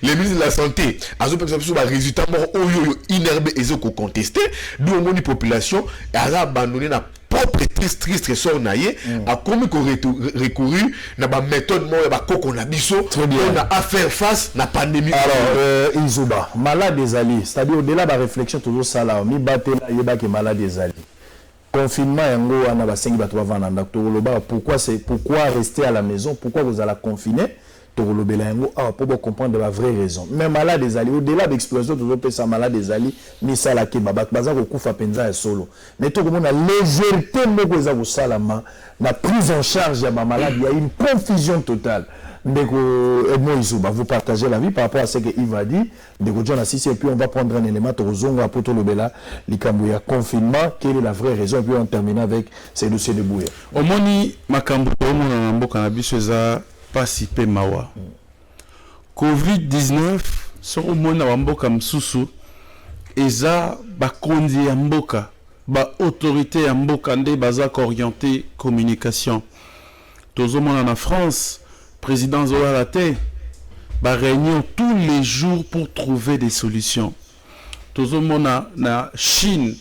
Le ministre de la Santé a un résultat INRB et contesté, d'où on population a abandonné la propre triste sort naïe a comme recouru na ba méthode mo ba koko na biso on a à faire face na pandémie. Alors Izuba malade des alliés, c'est-à-dire au-delà de la réflexion toujours ça là mi batela yeba que malade des alliés confinement yango ana ba sengi bato bavanda ndako pourquoi rester à la maison, pourquoi vous allez confiner pour comprendre la vraie raison. Mais malade des alliés, au-delà d'explosion, toujours ça malade des alliés, mais ça la kebaba, baza ko kufa penza et solo. Mais tout le monde a légèreté moko za ko salama, la prise en charge ya ba malade, il y a une confusion totale. Ndeko Edmond Izuba, vous partagez la vie par rapport à ce que Yves a dit. Ndeko John Assisi, et puis on va prendre un élément Torozongo à Poto Lobela, l'Ikambouya confinement, quelle est la vraie raison, et puis on termine avec ces dossiers de Bouya. Omoni Makambo, Omona Cannabis, pas si peu mawa. COVID-19, sur le monde à Mboka Msusu, eza bakondi ya mboka, ba autorité ya mboka nde bazak orienté communication. Tozo mona en France, président Zola Laté, ba réunion tous les jours pour trouver des solutions. Tozo mona na Chine,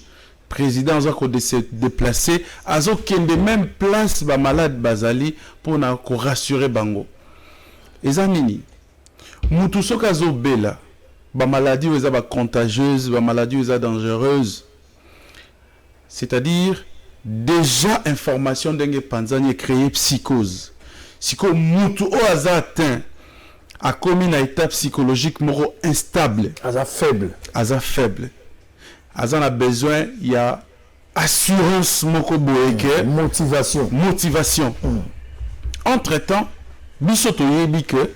président Zako de se déplacer, azo kende même place ba malade bazali pour na ko rassurer bango. Ezanini, mutu soka zo bela, ba maladie ou ba contagieuse, ba maladie ou dangereuse. C'est-à-dire déjà information d'enge panzani créer psychose. Si ko mutu o aza atteint a commis une étape psychologique moro instable, aza faible. Aza a besoin, il y a assurance moko boeke motivation. Entre-temps, biso toyebi que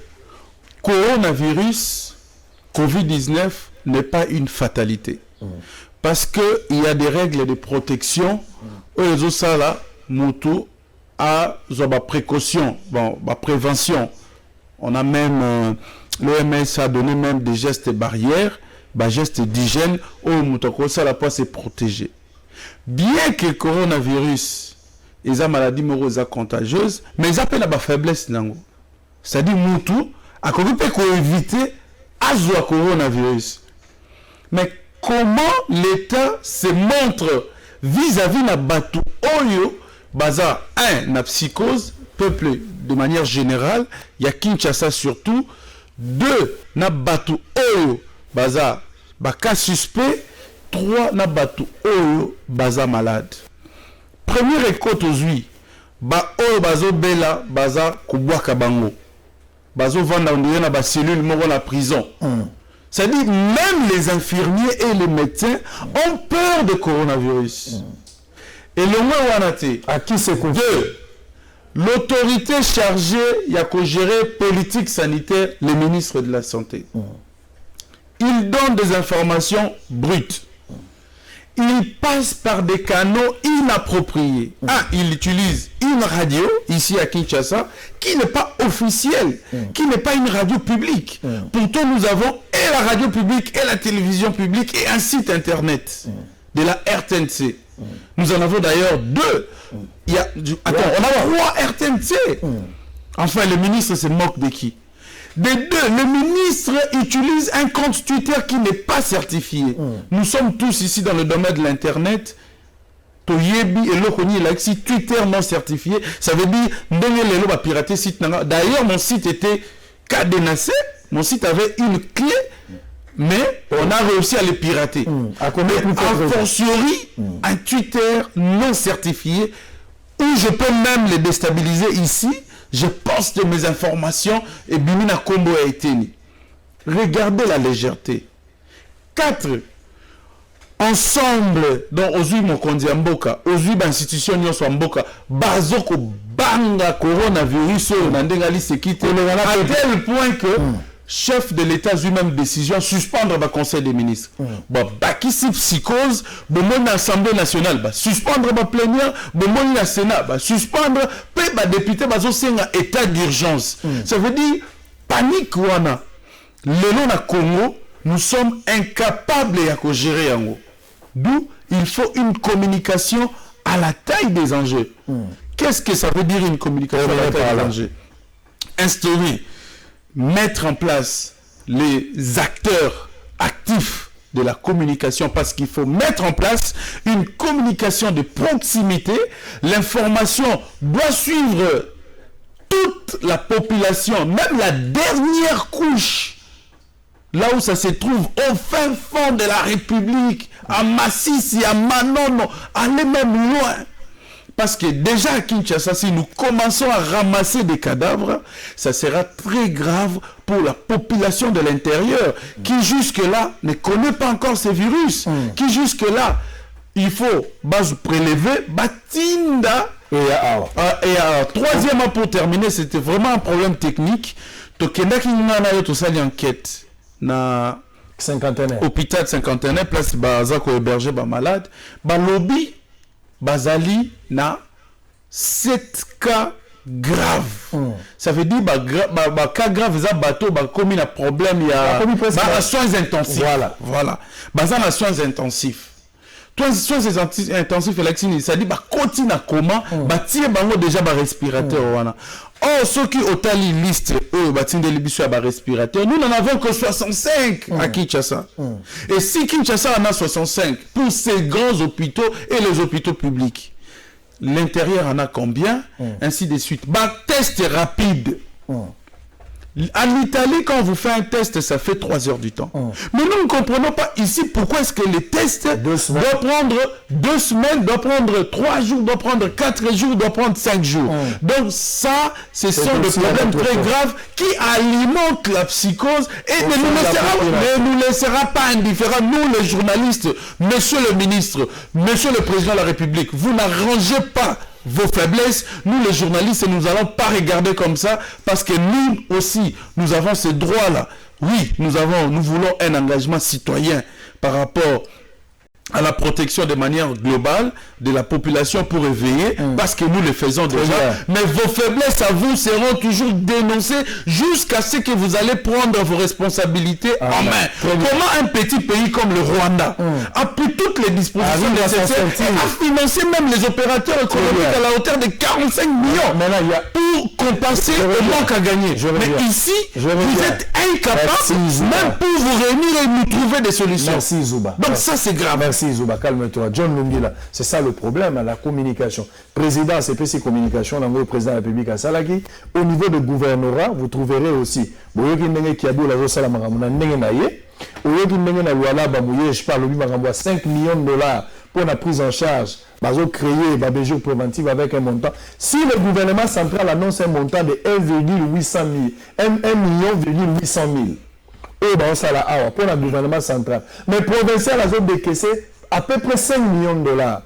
coronavirus COVID-19 n'est pas une fatalité. Parce que il y a des règles de protection aux ça là moto à précaution, bon, prévention. On a même l'OMS a donné même des gestes barrières, gestes d'hygiène où moto ça la peut se protéger. Bien que le coronavirus est une maladie contagieuse, mais il a une faiblesse. C'est-à-dire que à éviter le coronavirus. Mais comment l'État se montre vis-à-vis de Batu Oyo, baza la psychose, peuple de manière générale, il y a Kinshasa surtout, 2 na Batu Oyo, baza cas suspect, 3 na Batu Oyo, baza malade. Premier écoute aux huit, Oyo bazo bela, baza kubwaka bango. Bazo vanda on na ba cellule moko la prison. C'est-à-dire même les infirmiers et les médecins ont peur de coronavirus. Et le moins wanate, à qui c'est confié? L'autorité chargée il y a qu'à gérer politique sanitaire, les ministres de la santé. Ils donnent des informations brutes. Ils passent par des canaux inappropriés. Ils utilisent une radio, ici à Kinshasa, qui n'est pas officielle, qui n'est pas une radio publique. Pourtant, nous avons et la radio publique, et la télévision publique, et un site internet de la RTNC. Nous en avons d'ailleurs 2. On a 3 RTNC. Enfin, le ministre se moque de qui? Des 2, le ministre utilise un compte Twitter qui n'est pas certifié. Nous sommes tous ici dans le domaine de l'Internet. Toyebi et Lokoni Laxi, Twitter non certifié. Ça veut dire, pirater site. D'ailleurs, mon site était cadenassé. Mon site avait une clé, mais on a réussi à le pirater. A fortiori, un Twitter non certifié, où je peux même le déstabiliser ici. Je poste mes informations et Bimina Kombo a été mis. Regardez la légèreté. 4. Ensemble, donc Ozui Mokondi Mboka, Ozui institution Nyonso Mboka, Bazoko Banga coronavirus, Nandengali Sekite, à tel point que chef de l'État a eu même décision suspendre le Conseil des ministres. Bakisi psychose, bon l'Assemblée nationale, suspendre le plénière, bon le Sénat, suspendre, puis le député, un état d'urgence. Ça veut dire, panique, wana. Le nom à Congo, nous sommes incapables de gérer en haut. D'où il faut une communication à la taille des enjeux. Qu'est-ce que ça veut dire une communication à la taille des enjeux? Instaurer, mettre en place les acteurs actifs de la communication, parce qu'il faut mettre en place une communication de proximité. L'information doit suivre toute la population, même la dernière couche, là où ça se trouve, au fin fond de la République, à Massissi, à Manono, aller même loin. Parce que déjà à Kinshasa, si nous commençons à ramasser des cadavres, ça sera très grave pour la population de l'intérieur, qui jusque-là ne connaît pas encore ces virus, qui jusque-là, il faut prélever, batinda. Et troisièmement, pour terminer, c'était vraiment un problème technique. Tokenda qui n'a pas eu enquête na cinquantenaire, hôpital cinquantenaire, place bazako héberger ba malade, ba lobby bazali na 7 cas graves. Ça veut dire ba cas grave ça bateau ba commis na problème il y a soins intensifs. Voilà. Bazana soins intensifs. Soins intensifs et ça dit ba continue comment ba tirer bango déjà ba respirateur wana. Oh, ceux qui ont tali liste, respirateur, nous n'en avons que 65 à Kinshasa. Et si Kinshasa en a 65 pour ces grands hôpitaux et les hôpitaux publics, l'intérieur en a combien? Ainsi de suite. Test rapide. En Italie, quand vous faites un test, ça fait 3 heures du temps. Mais nous ne comprenons pas ici pourquoi est-ce que les tests doivent prendre 2 semaines, doivent prendre 3 jours, doivent prendre 4 jours, doivent prendre 5 jours. Donc ça, ce sont des problèmes très graves qui alimentent la psychose et ne nous laissera pas indifférents. Nous, les journalistes, monsieur le ministre, monsieur le président de la République, vous n'arrangez pas vos faiblesses, nous les journalistes, nous n'allons pas regarder comme ça parce que nous aussi, nous avons ces droits-là. Oui, nous voulons un engagement citoyen par rapport à la protection de manière globale de la population pour éveiller, parce que nous le faisons déjà. Mais vos faiblesses à vous seront toujours dénoncées jusqu'à ce que vous allez prendre vos responsabilités en main. Comment un petit pays comme le Rwanda a pris toutes les dispositions nécessaires et a financé même les opérateurs économiques à la hauteur de 45 millions pour compenser le manque à gagner. Mais ici, vous êtes incapables même pour vous réunir et nous trouver des solutions. Merci Zouba. Donc ça c'est grave. Merci Zouba, calme-toi. John Lungila, c'est ça le problème, la communication. Président, c'est PC Communication, le président de la République à Salaki. Au niveau de gouvernorat, vous trouverez aussi. Je parle 5 millions de dollars pour la prise en charge. Créer des mesures préventives avec un montant. Si le gouvernement central annonce un montant de 1,800 million, pour le gouvernement central. Mais provincial a décaissé à peu près 5 millions de dollars.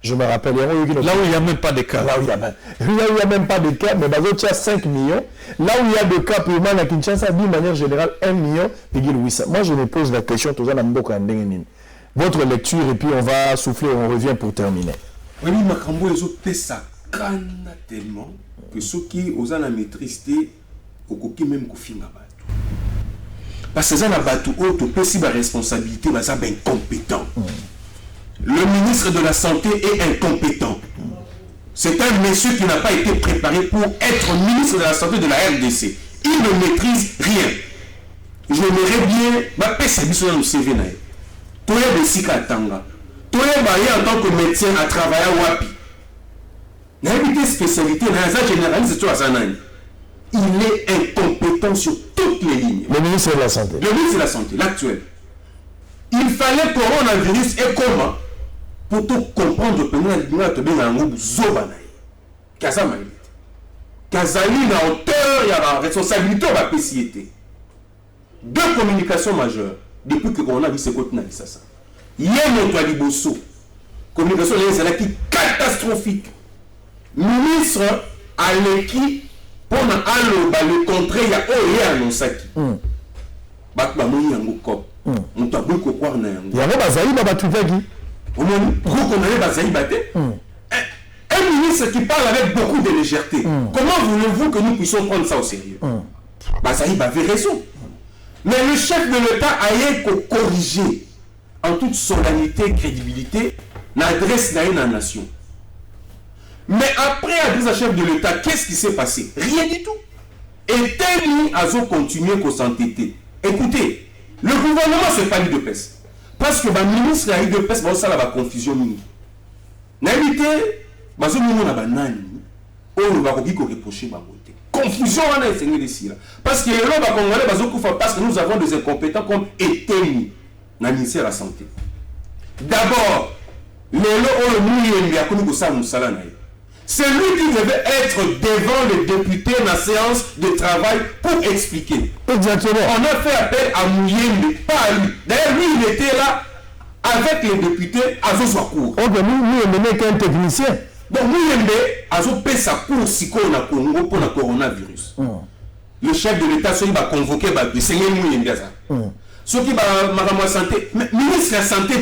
Je me rappelle. Là où il n'y a même pas de cas. Là où il n'y a même pas de cas, mais il y a 5 millions. Là où il y a des cas, pour moi, à Kinshasa, d'une manière générale, 1,8 million. Moi, je me pose la question, votre lecture, et puis on va souffler, on revient pour terminer. Oui, Makambo, ils ont ça tellement que ceux qui ont la maîtrise, au coquille même qu'on finit. Parce que ça n'a pas tout haut, la responsabilité, ça est incompétent. Le ministre de la Santé est incompétent. C'est un monsieur qui n'a pas été préparé pour être ministre de la Santé de la RDC. Il ne maîtrise rien. Je l'aimerais bien, ma pèse dans le CV. Toi, de Sikatanga. Toi, en tant que médecin, à travailler à Wapi. N'a pas spécialité, dans la généraliste, c'est toi, il est incompétent sur toutes les lignes. Le ministre de la Santé. Le ministre de la Santé, l'actuel. Il fallait coronavirus et comment pour tout comprendre que nous avons un groupe Zobanaï. Kazamaï. Kazali na hauteur, il y a la responsabilité de la PCT. Deux communications majeures depuis que coronavirus est contenu ça. Il y a notre Liboso. Communication qui catastrophique. Ministre à l'équipe. Pour le contraire, il y a annoncé qui. Un ministre qui parle avec beaucoup de légèreté. Comment voulez-vous que nous puissions prendre ça au sérieux? Bazaïb avait raison. Mais le chef de l'État a corrigé en toute solennité et crédibilité l'adresse de la nation. Mais après l'adresse du chef de l'État, qu'est-ce qui s'est passé? Rien du tout. Et Teni a continué à s'entêter. Écoutez, le gouvernement c'est pas eu de peste. Parce que le ministre a eu de peste, ça la confusion. N'habité, on va reprocher ma beauté. Confusion, on a essayé ici. Parce que parce que nous avons des incompétents comme Eteni, dans le ministère de la Santé. D'abord, c'est lui qui devait être devant les députés dans la séance de travail pour expliquer. Exactement. On a fait appel à Mouyembe, pas à lui. D'ailleurs, lui, il était là avec les députés à Zoswakour. Mouyembe n'est qu'un technicien. Donc, Mouyembe a fait sa cour si on a Congo pour le coronavirus. Le chef de l'État, il va convoquer le Seigneur Mouyembe. Ce qui va la santé, ministre de la Santé,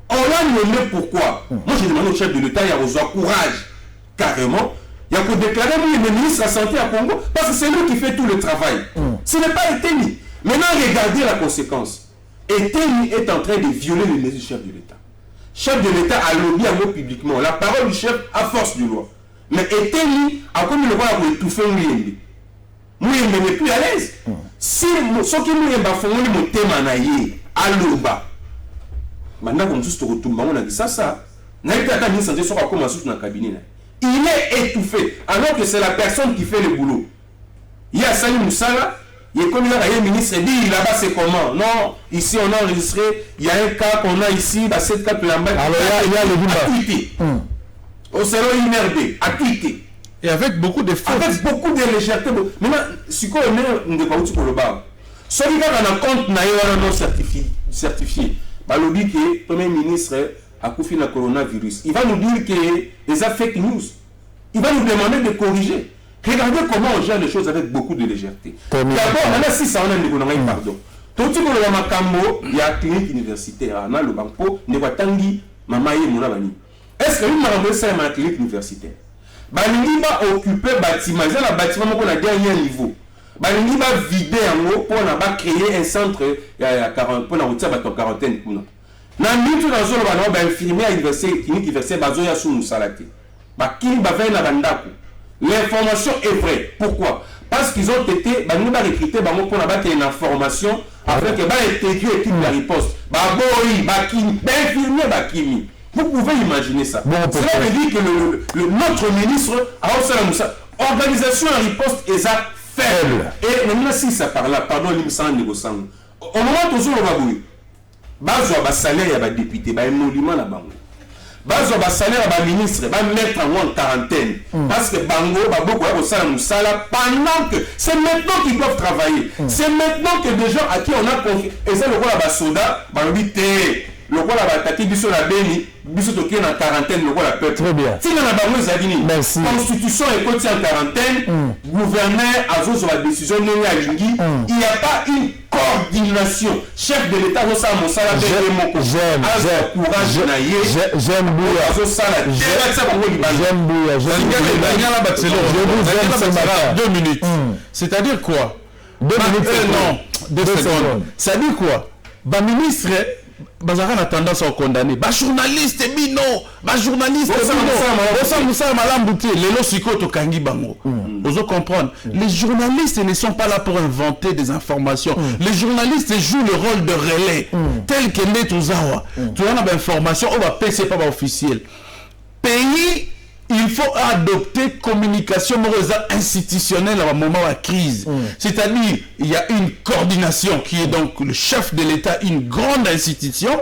on l'a nommé pourquoi? Moi, j'ai demandé au chef de l'État, il y a besoin de courage, carrément. Il y a que déclarer le ministre de la Santé à Congo, parce que c'est lui qui fait tout le travail. Ce n'est pas Eteni. Maintenant, regardez la conséquence. Eteni est en train de violer les mesures du chef de l'État. Chef de l'État a lobby à mot publiquement. La parole du chef a force de loi. Mais Eteni a comme le voir pour étouffer Mouyembe. Mouyembe n'est plus à l'aise. Si ce qui Mouyembe a fait, mon thème en aïe, à l'Oba. Maintenant, comme tout retourne, on a dit ça. Il est étouffé, alors que c'est la personne qui fait le boulot. Il y a Sali Moussala, il est comme il y a ministre, il dit là-bas c'est comment? Non, ici on a enregistré, il y a un cas qu'on a ici, bah, 7 cas là-bas. Alors il y a le tweeté. Au salon INRB, à tweeté. Et avec beaucoup de fautes. Avec beaucoup de légèreté. Maintenant, si on est pas pour le bas, celui qui a un compte non certifié, bah, le dit que le Premier ministre a confié le coronavirus. Il va nous dire que les fake news. Il va nous demander de corriger. Regardez comment on gère les choses avec beaucoup de légèreté. D'abord, on a 600 ans de pardon. Tout ce que l'on a cambo, il y a clinique universitaire, on a le banco, on a tangi, maman et mon abani. Est-ce que nous avons ça à clinique universitaire? Balingi va occuper bâtiment, c'est un bâtiment qu'on a dernier niveau. Balingi va vider en haut pour créer un centre pour la route en quarantaine. Na minute dans zone ba infirmier à université clinique universitaire bazoya sous musalati. Ba kini ba va na bandako. L'information est vraie. Pourquoi? Parce qu'ils ont été nous va recruter pour avoir une information afin que va intégrer toute la riposte. Ba boy, ba kini, ba infirmier ba kimi. Vous pouvez imaginer ça. Bon, cela veut dire que notre ministre a aussi la organisation en riposte est faible. Et maintenant, si ça par là, pardon, l'imsan négociant. Au moment où on va bouiller, bazo ba salaire ya député, ba émolument la bango. Bazo ba salaire ya ministre, ba mettre en quarantaine. Parce que bango ba beaucoup au sala pendant que c'est maintenant qu'ils doivent travailler. C'est maintenant que des gens à qui on a confié. Et ça le rôle ba soda, ba dit le roi a attaqué biso la béni, biso toqué en quarantaine, le roi la peuple. Très bien. Si on a pas besoin merci. Constitution est côté en quarantaine, gouverneur a joué sur la décision non à Lingui, il n'y a pas une coordination. Chef de l'État, vous savez, mon salaire de j'aime Bouya. 2 minutes. C'est-à-dire quoi? 2 minutes. Non, 2 secondes. Ça dit quoi? Bah ministre, Bazara a tendance à condamner. Bah journaliste bino, bah journaliste bino. Vous savez malambouté, les losiko to kangi bango. Vous comprendre? Les journalistes ne sont pas là pour inventer des informations. Les journalistes jouent le rôle de relais, tel que les Touzawa. Tu as une information, on va passer pas officiel. Pays. Il faut adopter communication institutionnelle à un moment de crise. C'est-à-dire, il y a une coordination qui est donc le chef de l'État, une grande institution.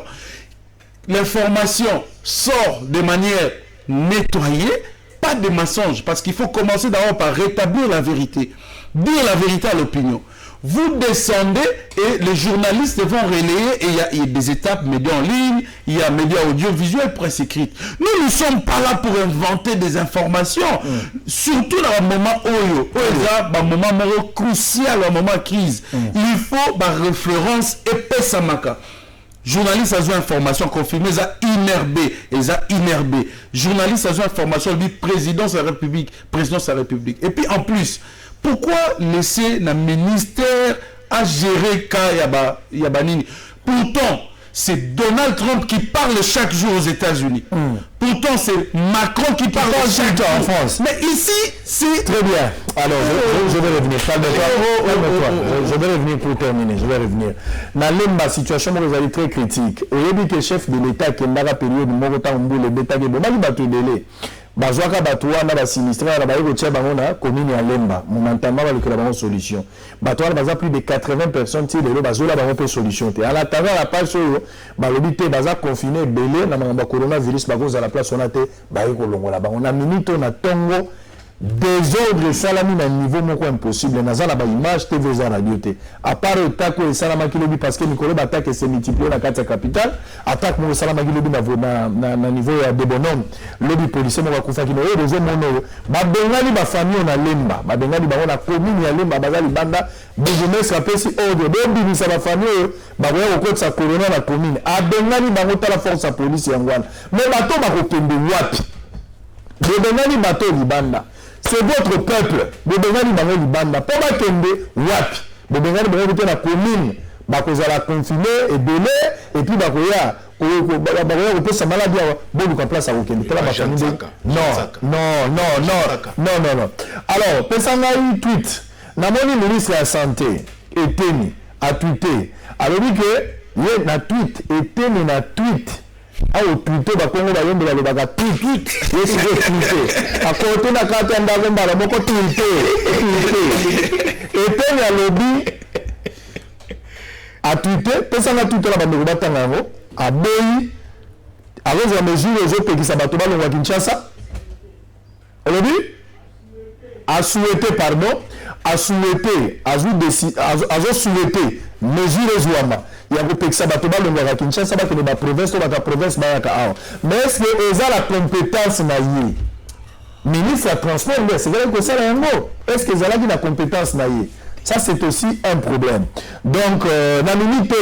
L'information sort de manière nettoyée, pas de mensonges, parce qu'il faut commencer d'abord par rétablir la vérité, dire la vérité à l'opinion. Vous descendez et les journalistes vont relayer et il y a des étapes, médias en ligne, il y a médias audiovisuels, presse écrite. Nous ne sommes pas là pour inventer des informations, surtout dans un moment un moment crucial, un moment de crise. Il faut une référence épaisse à Maka. Journaliste a une information confirmée, ils ont inherbé. Journaliste a une information, dit présidence de la République, présidence de la République. Et puis en plus, pourquoi laisser le ministère à gérer Yabanini? Pourtant, c'est Donald Trump qui parle chaque jour aux États-Unis. Pourtant, c'est Macron qui parle chaque jour en France. Mais ici, c'est... Très bien. Alors, je vais revenir. Calme-toi. Je vais revenir pour terminer. Je vais revenir. Dans la situation, vous allez très critique. Au début, le chef de l'État qui est dans la période où il y a bazwaka bato wana basinistre wana baye kotia bango na commune ya Lemba momentalement balukela bango solution bato wana baza plus de 80 personnes ti lelo bazola bango pe solution te à la travers la page oyo balobi te baza confiné belé na makambo ya coronavirus bakozala place wana te baye kolongola bango na minute na tongo désordre salami na niveau moko impossible nazala ba image TV za radio te à part attaque et salama kilobi parce que Nicolas attaque s'est multiplié na carte capitale attaque mo salama kilobi na niveau ya de bonhomme lobby policier mo kufa kino e rezo mono ba bengali ba famille na Lemba ba bengali ba na commune ya Lemba bazali banda business apesi ordre de bimisa ba famille ba ko ko sa corona na commune a bengali ba ko la force à police ya ngwana mais bato ba ko kende wapi de bengali bato libanda. C'est votre peuple. Bobengani bango libanda. Pour bakende wapi. Bobengani bango te na commune. Bakozala confiné et belé et puis bakoya ko sa maladie bon ko place à okende. Non. Alors, pesanga un tweet. Na moni ministre de la santé Eteni a tweeté. Alors dit que na tweet Eteni na tweet au tweeté ba Congo ba yombe la lobaka tweet yesu go tweeté a côté na kata ndako mbala moko tweeté et puis ya lobby a tweeté pesa na tweeté la bando batanga ngo a boyi avec la mesure les autres qui s'abattent dans le Kinshasa lobby a souhaité pardon a souhaité a souhaité mesure zouama il y a beaucoup de sabato ba le Kinshasa ba que la province ba province ba ka mais est-ce que ils ont la compétence na yé ministre de transport c'est vrai que ça là est-ce que ils ont la compétence na yé ça c'est aussi un problème donc na minute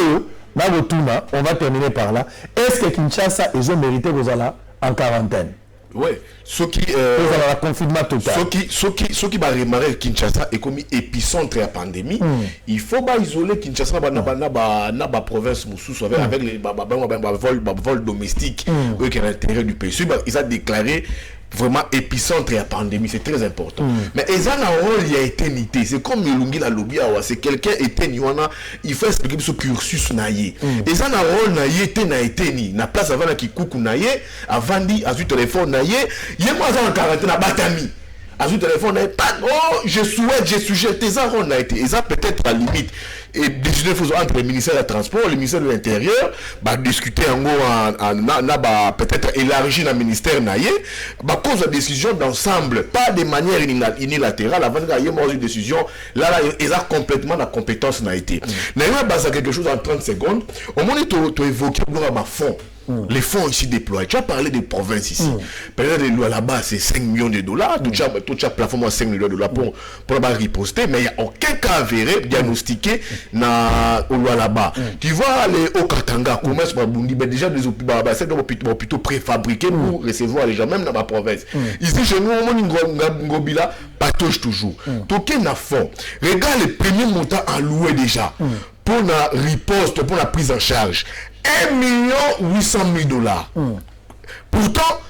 na retourna on va terminer par là est-ce que Kinshasa ils ont mérité vos là en quarantaine. Oui, ce qui la confinement total. Ce qui va remarquer Kinshasa est comme épicentre à la pandémie. Il faut pas isoler Kinshasa na ba province Moussous avec les vols domestiques qui est à l'intérieur du pays. Ils ont déclaré vraiment épicentre à la pandémie, c'est très important. Mais ils ont un rôle il a été nité. C'est comme Milungi la lobby, c'est quelqu'un était niwana, il fait expliquer ce cursus naïe. Ils ont un rôle naïe était na été ni. Na place avant la kikuku naïe, avant dit à su téléphone naïe, yémo en quarantaine à Batami. À ce téléphone, je souhaite, j'ai sujet, tes arômes n'a été. Ils ont peut-être à la limite. Et décider entre le ministère du Transport et le ministère de l'Intérieur, discuter en gros, peut-être élargir le ministère naïe, cause de décision d'ensemble, pas de manière unilatérale, avant qu'il y ait une décision, là, ils ont complètement la compétence n'a été. D'ailleurs, à quelque chose en 30 secondes, au moment où tu évoques le fond. Les fonds ici déployés. Tu as parlé des provinces ici. Peut-être les lois là-bas, c'est 5 millions de dollars. Tout as plafond à 5 millions de dollars pour riposter. Mais il n'y a aucun cas avéré diagnostiqué aux lois là-bas. Tu vois, les Okatanga, commerce, déjà des hôpitaux préfabriqués pour recevoir les gens, même dans ma province. Ici, chez nous, on Ngobila, patouche toujours. Toké n'a fond. Regarde les premiers montants alloués déjà. Pour la riposte, pour la prise en charge. 1 800 000 dollars. Pourtant,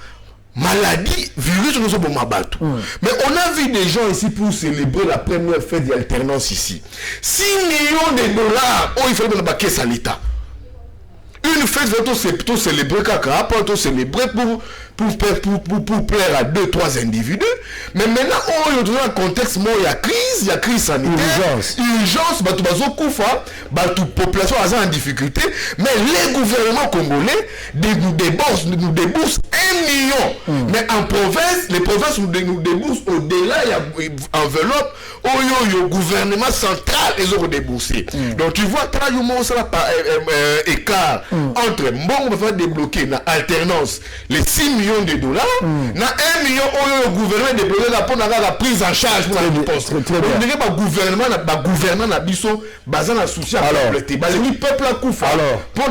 maladie, virus, nous sommes mabatou. Mais on a vu des gens ici pour célébrer la première fête d'alternance ici. 6 millions de dollars, il fallait dans la caisse à l'État. Une fête, c'est plutôt célébrer caca, plutôt célébrer pour plaire à 2-3 individus. Mais maintenant, on est dans un contexte où il y a crise sanitaire, urgence, population en difficulté. Mais les gouvernements congolais nous déboursent 1 million. Mais en province, les provinces nous déboursent au-delà, il y a enveloppe, le gouvernement central, ils ont déboursé. Donc tu vois, tu as écart entre on va débloquer la alternance les 6 millions de dollars, na 1 million le gouvernement débloqué pour la prise en charge pour la riposte. On dirait que le gouvernement n'a biso basé na souci à compléter. Le peuple a couvert. Alors, pour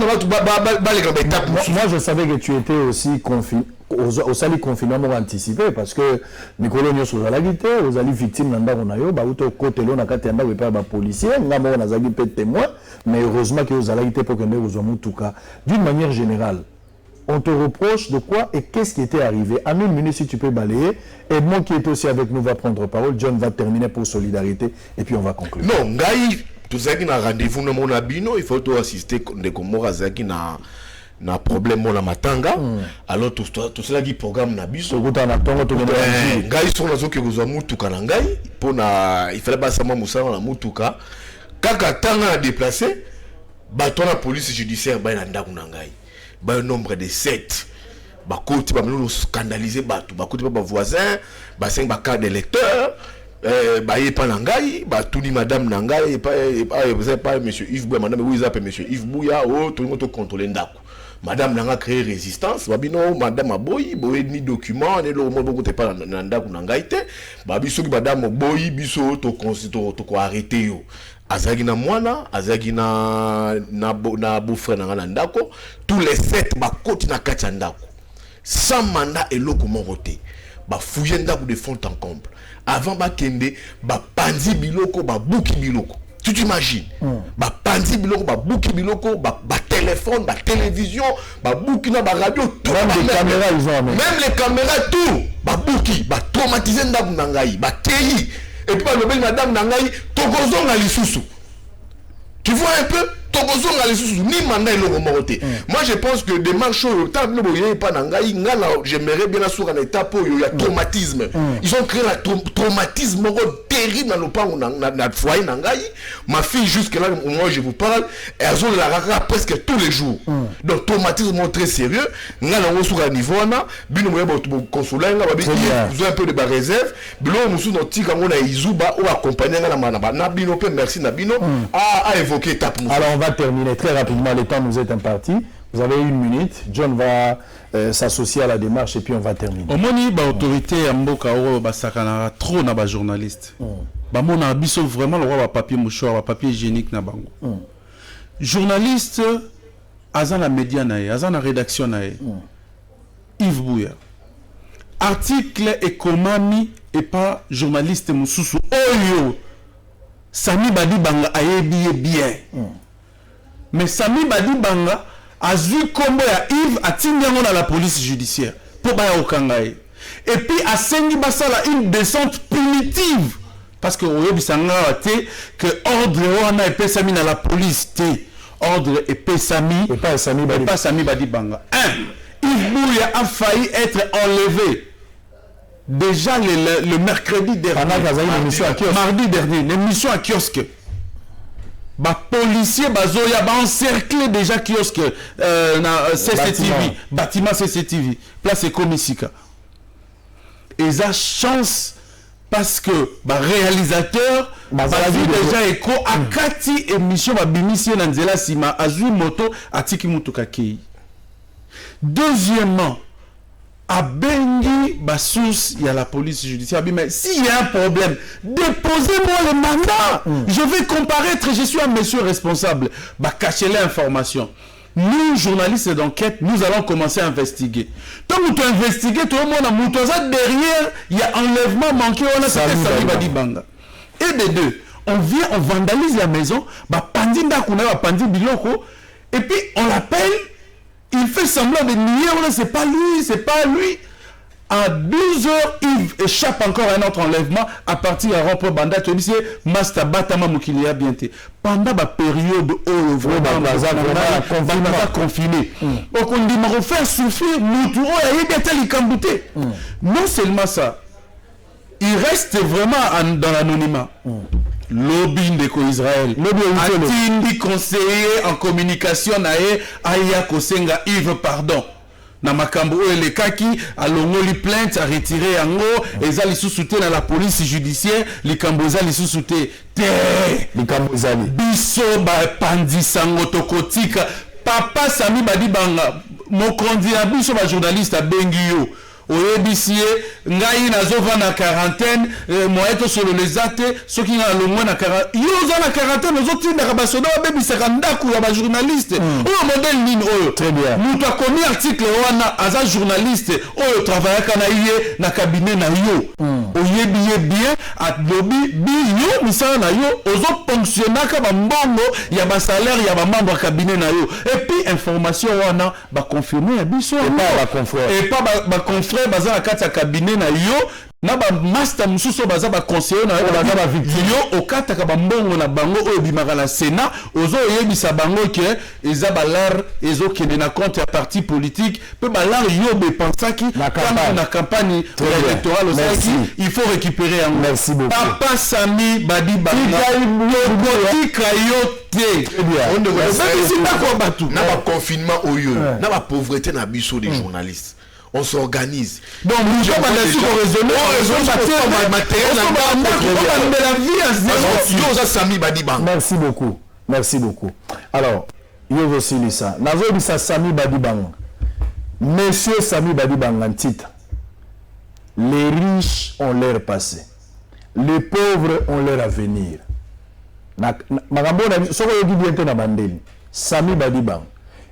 moi je savais que tu étais aussi confiné. Au sali confinement anticipé parce que Nicolas Nyos aux alagité aux ali victimes nanda onayo ba uto côté lo na katenda we pa ba policier ngamo na zagi peut témoin mais heureusement que aux alagité pour que ne aux mutuka d'une manière générale on te reproche de quoi et qu'est-ce qui était arrivé en 1 minute si tu peux balayer et moi qui est aussi avec nous va prendre parole. John va terminer pour solidarité et puis on va conclure. Non ngai tout ça qui na rendez-vous no mon abino il faut assister de Komora zaki na problème na matanga alors tout cela qui programme na biso na tongo to ngai so nazo ke kozwa mutuka na ngai pona il fallait pas sama musala na mutuka kaka tanga déplacer bato na police judiciaire ba na ndaku na ngai ba nombre de 7 ba koti ba mino scandaliser bato ba koti ba voisin ba 5 ba carte d'électeur ba yepa na ngai ba tuni madame na ngai pas monsieur Yves Bouya madame oui appelle monsieur Yves Bouya tout le monde contrôler ndako. Madame n'a créé résistance, babino madame aboyi boye ni document ne lo mo bokote pas na ndaku na ngaite babiso ki madame boyi biso to ko arrêter yo azagi na mwana azagi na beau-frère na ndako tous les 7 bakoti na kati ya ndako sans mandat eloko moko te ba fouiller ndako de fond en comble avant ba kende ba panzi biloko ba buki biloko. Tu t'imagines, ba panzi biloko, ba bouki biloko, ba téléphone, ba télévision, ba bouki na ba radio, tout. Même les caméras ils ont même les caméras tout, ba bouki, ba traumatiser ndaku nangai, ba teyi. Et puis ba lobeli madame nangai, tokozonga lisusu. Tu vois un peu, tokozonga lisusu ni mandat eloko moko te. Moi je pense que démarche tant no boye pas na ngai ngala j'aimerais bien assurer na étape il y a traumatisme. Ils ont créé la traumatisme terrible dans le pango na foyer na ngai. Ma fille jusque là moi je vous parle, elles ont la raka presque tous les jours. Donc traumatisme très sérieux. Ngala ngo sur niveau na bino moye ba consulat nga ba ils ont un peu de réserve. Bilo musu no tika ngona izuba ou accompagner ngala na bino pe merci na bino à évoquer étape. Alors on va terminer très rapidement, le temps nous est imparti. Vous avez 1 minute, John va s'associer à la démarche et puis on va terminer. Au moni ba autorité ya mboka o ba sakana trop na ba journaliste. Ba mona biso vraiment le roi ba papier mouchoir, ba papier hygiénique na bango. Journaliste azan la média na ye, azan la rédaction na ye. Yves Bouya. Article et komami et pas journaliste mususu oyo. Sami Badibanga ayebi bien. Mais Sami Badibanga a vu combo ya Yves atinyango na la police judiciaire pour baya okangaye. Et puis a sengi basala une descente punitive parce que oyebi sanga te que ordre wana epesami na la police te. Ordre epesami et pas Sami Badibanga. Yves Bouya a failli être enlevé. Déjà le mercredi dernier, mardi dernier, l'émission à kiosque. Bah policier bazoya ba encercler déjà kiosque na CCTV, bâtiment CCTV, place Komisika. Et ça chance parce que bah réalisateur bah vu déjà écho akati émission ba bimisie na nzela sima azui moto atiki mutuka kei. Deuxièmement, à Bengi, Bassous, il y a la police judiciaire. Mais s'il y a un problème, déposez-moi le mandat. Je vais comparaître, je suis un monsieur responsable. Bah, cachez l'information. Nous, journalistes d'enquête, nous allons commencer à investiguer. Tant que tu investigues, tout le monde a monté derrière, il y a enlèvement manqué, on a Sami Badibanga. Et des deux, on vient, on vandalise la maison, bah, Pandi Ndakuna, bah, Pandi Biloko, et puis on l'appelle. Il fait semblant de nier, c'est pas lui. À 12h, Yves échappe encore à un autre enlèvement à partir de la rempart Banda. Tu dis, Master Batama Moukilia bienté. Pendant la période où le vraiment confiné. Donc on dit, mais on fait souffrir, nous tourons et il y a non seulement ça, il reste vraiment dans l'anonymat. Lobby de Israël. Atindi conseiller en communication nae aya kosenga Yves pardon. Na makambo le kaki alongoli plainte a retiré yango ezali sous-souté dans la police judiciaire likambo ezali sous-souté te likambo ezali biso ba pandi sango tokotika papa Sami Badibanga mokondi ya biso ba journaliste a Bengio oyebisie ngai nazova na quarantaine moyeto solo lezate soki na longwa na quarantaine yoza na quarantaine ozotinda ka basoda babebisaka ndaku ya ba journaliste oyo modèle nini oyo très bien mutu akomi article wana aza journaliste oyo travaillaka na ye na cabinet na yo oyebi bien atlobi biyo misala na yo ozo ponctionnaka ba mbongo ya ba salaire ya ba membre cabinet na yo et puis information wana ba confirmer ya biso et pas ba confrère baza na kati ya cabinet na yo na ba master mususu baza ba conseiller na yo baza ba victime yo okataka ba mbongo na bango oyo bimaka na Sénat ozo yebisa bango ke eza balar ezo kende na compte ya parti politique pe balar yo be pensaki na campagne électorale aussi il faut récupérer en merci beaucoup papa Sami Badibanga tika yo te on de na ba confinement oyo na ba pauvreté na biso des journalistes. On s'organise. Donc, nous sommes à merci beaucoup. Merci beaucoup. Alors, il y a aussi Lisa. Nazo Lisa Sami Badibanga. Monsieur Sami Badibanga en titre. Les riches ont leur passé. Les pauvres ont leur avenir. Sami Badibanga.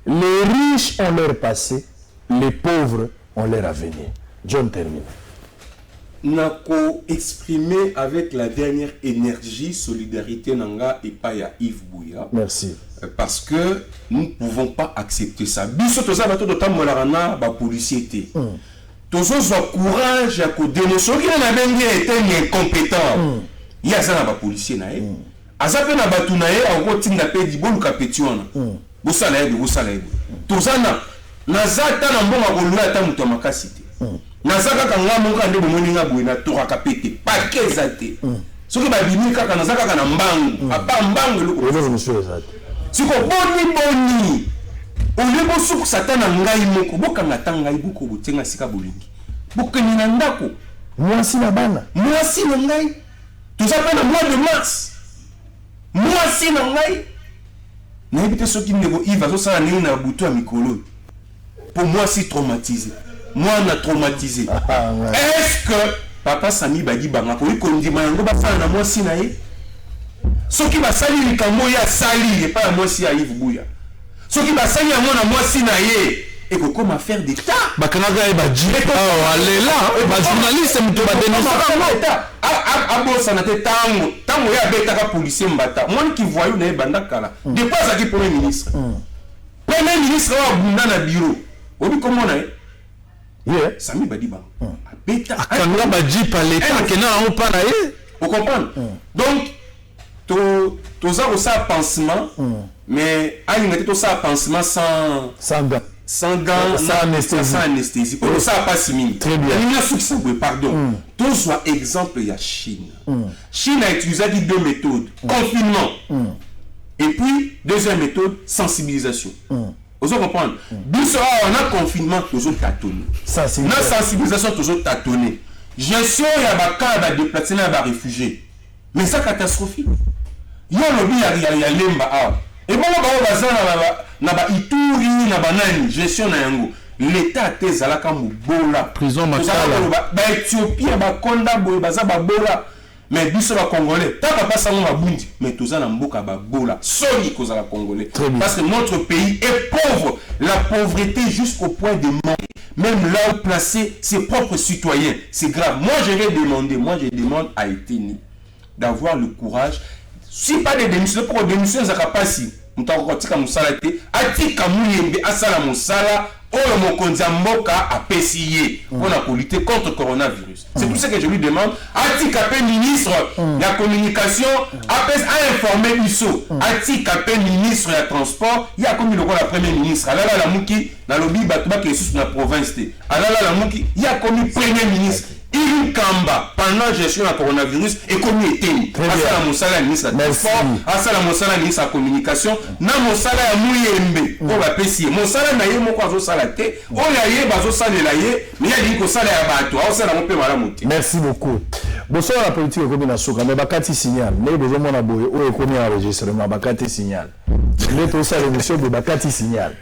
Les riches ont leur passé. Les pauvres ont leur avenir. John termine. Nako exprimer avec la dernière énergie, solidarité nanga et pas ya Yves Bouya. Merci. Parce que nous ne pouvons pas accepter ça. Biso toza bato dotam molarana ba policier té. Tozo zo courage à ko dénoncer qui na bengi était incompétent. Il y a ça na ba policier na azape na batu na ye akotinda pe di boluka peti wana bosala yebe tozana naza ata na mbongo akoluya ata moto ya makasi te naza kaka nga monga nde bomoni nga boye natokaka pe te pake eza te soki babimi kaka naza kaka na mbangu apa mbangu eloko siko boni olie bosukusa ata na ngai moko bokanga ata ngai buko botenga sika bolingi bokeni na ndako mwasi na ngai toza mpe na mois de mars mwasi na ngai nayebi te soki ndeko Yves azosala nini na butu ya mikolo po mwasi traumatisé mwana traumatisé est-ce que papa Sami bagi banga ko ikondima yango bafana na mwasi na ye soki basali likambo ya sali epa ya mwasi ya Yves Buya soki basali yango na mwasi na ye ekokoma faire d'état bakangaka ye baji alela bajournaliste moto badenonsa abosana te tango ye abetaka policier mbata mwani kivoyu na ye banda kala depuis azalaki premier ministre oyo abunda na bureau obi komona ye Sami Badibanga abeta akanga baji pa leta akena yango mpa na ye ocomprendre donc toza kosala pansement mais alinga te tosala pansement sans gants, sans anesthésie. Pour ça, pas si mine. Très bien. Il y a ceux qui sont pardon. Tout soit exemple, il y a Chine. Chine a utilisé deux méthodes. Confinement. Et puis, deuxième méthode, sensibilisation. Vous comprenez? On a confinement, toujours tâtonné. On a sensibilisation, toujours tâtonné. Gestion, il y a des cas de déplacés, il y a des réfugiés. Mais ça, catastrophique. Il y a lobby, il y a l'emba. Et bon, na ba ituri na banani gestion na yango l'état te zalaka mubola prison makala ba Ethiopia ba konda boye baza ba bola mais biso ba congolais ta papa sango mabundi mais toza na mboka ba bola soni kozala congolais parce que notre pays est pauvre, la pauvreté jusqu'au point de manquer même là où placer ses propres citoyens, c'est grave. Moi je demande à Eteni d'avoir le courage, si pas des démissions pour démissionner ça pas si mutakotika musala te atika muyembe asala musala oyo mokonzi mboka apesiye pour la lutter contre le coronavirus. C'est tout ce que je lui demande. Atika pe ministre de la communication a informé Bissot. Atika pe ministre de la transport, il y a comme le premier ministre. Alala la muki na lobby batuba qui est sous la province te. Alala la muki, il y a comme premier ministre. Il Kamba pendant la gestion du coronavirus et comme il était à la Moussala ministre de la transport, à la Moussala ministre de la communication, na Moussala ya Mouyembe, on va pécier. Moussala na yé moko azo salate, on ya yé bazo salé la yé, mais il y a dit que ça la bateau, on sala mon peu malamuti. Merci beaucoup. Bonsoir la politique comme na soka, mais bakati signal, mais besoin mon aboye, o ekomi enregistrement bakati signal. Les tout ça l'émission de bakati signal.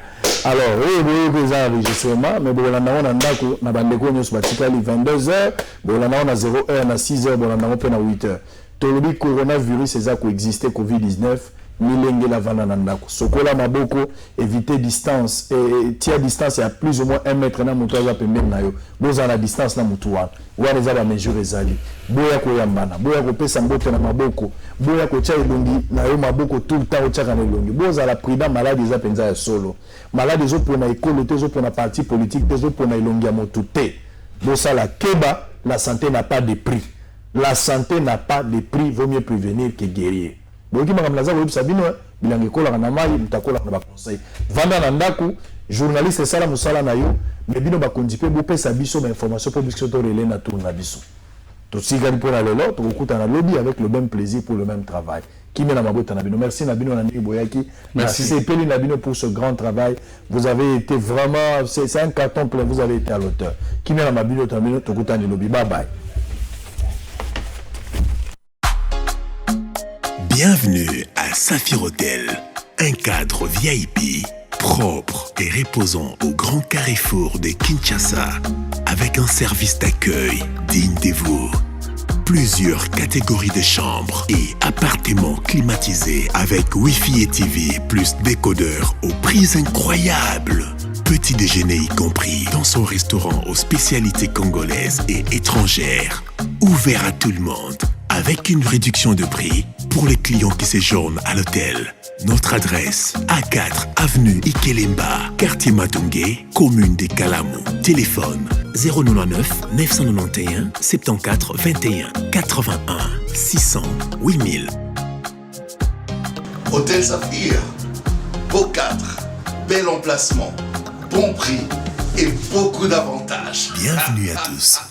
Alors, oui, vous avez enregistrement, mais bon, on a ndako na bandeko nyos batikali 22h, bon on a 0h na 6h, bon on a 8h. Tolobi coronavirus eza ko exister Covid-19, milenge la vana na ndako. Sokola maboko, éviter distance et tia distance à plus ou moins 1 mètre na mutu aza pembeni na yo. Boza la distance na mutu wana. Wana eza ba mesure ezali. Boya ko yambana, boya ko pesa mbote na maboko, boya ko tia elongi na yo maboko tout le temps o tia na elongi. Boza la prudent malade eza penza ya solo. Malade zo pour na école, zo pour na parti politique, zo pour na elongi ya motu te. Boza la keba, la santé n'a pas de prix. La santé n'a pas de prix, vaut mieux prévenir que guérir. Boki makamlaza ko yebisa bino bilangi kola na mai mutakola na ba conseil. Vanda na ndaku, journaliste sala musala na yo, mais bino ba kondipe bo pesa biso ba information pour biso to relais na tour na biso. To sigali pour la lelo, to kuta na lobby avec le même plaisir pour le même travail. Qui met la mabota na bino. Merci Nabino Nani Boyaki. Merci Peli Nabino pour ce grand travail. Vous avez été vraiment, c'est un carton plein, vous avez été à l'auteur. Qui met la mabino to bino to kuta na lobby. Bye bye. Bienvenue à Saphir Hotel, un cadre VIP, propre et reposant au grand carrefour de Kinshasa, avec un service d'accueil digne de vous. Plusieurs catégories de chambres et appartements climatisés avec Wi-Fi et TV plus décodeur aux prix incroyables. Petit déjeuner y compris dans son restaurant aux spécialités congolaises et étrangères. Ouvert à tout le monde avec une réduction de prix pour les clients qui séjournent à l'hôtel. Notre adresse, A4 avenue Ikelemba, quartier Matungé, commune de Kalamou. Téléphone 099 991 74 21 81 600 8000. Hôtel Saphir, beau cadre, bel emplacement, bon prix et beaucoup d'avantages. Bienvenue à tous.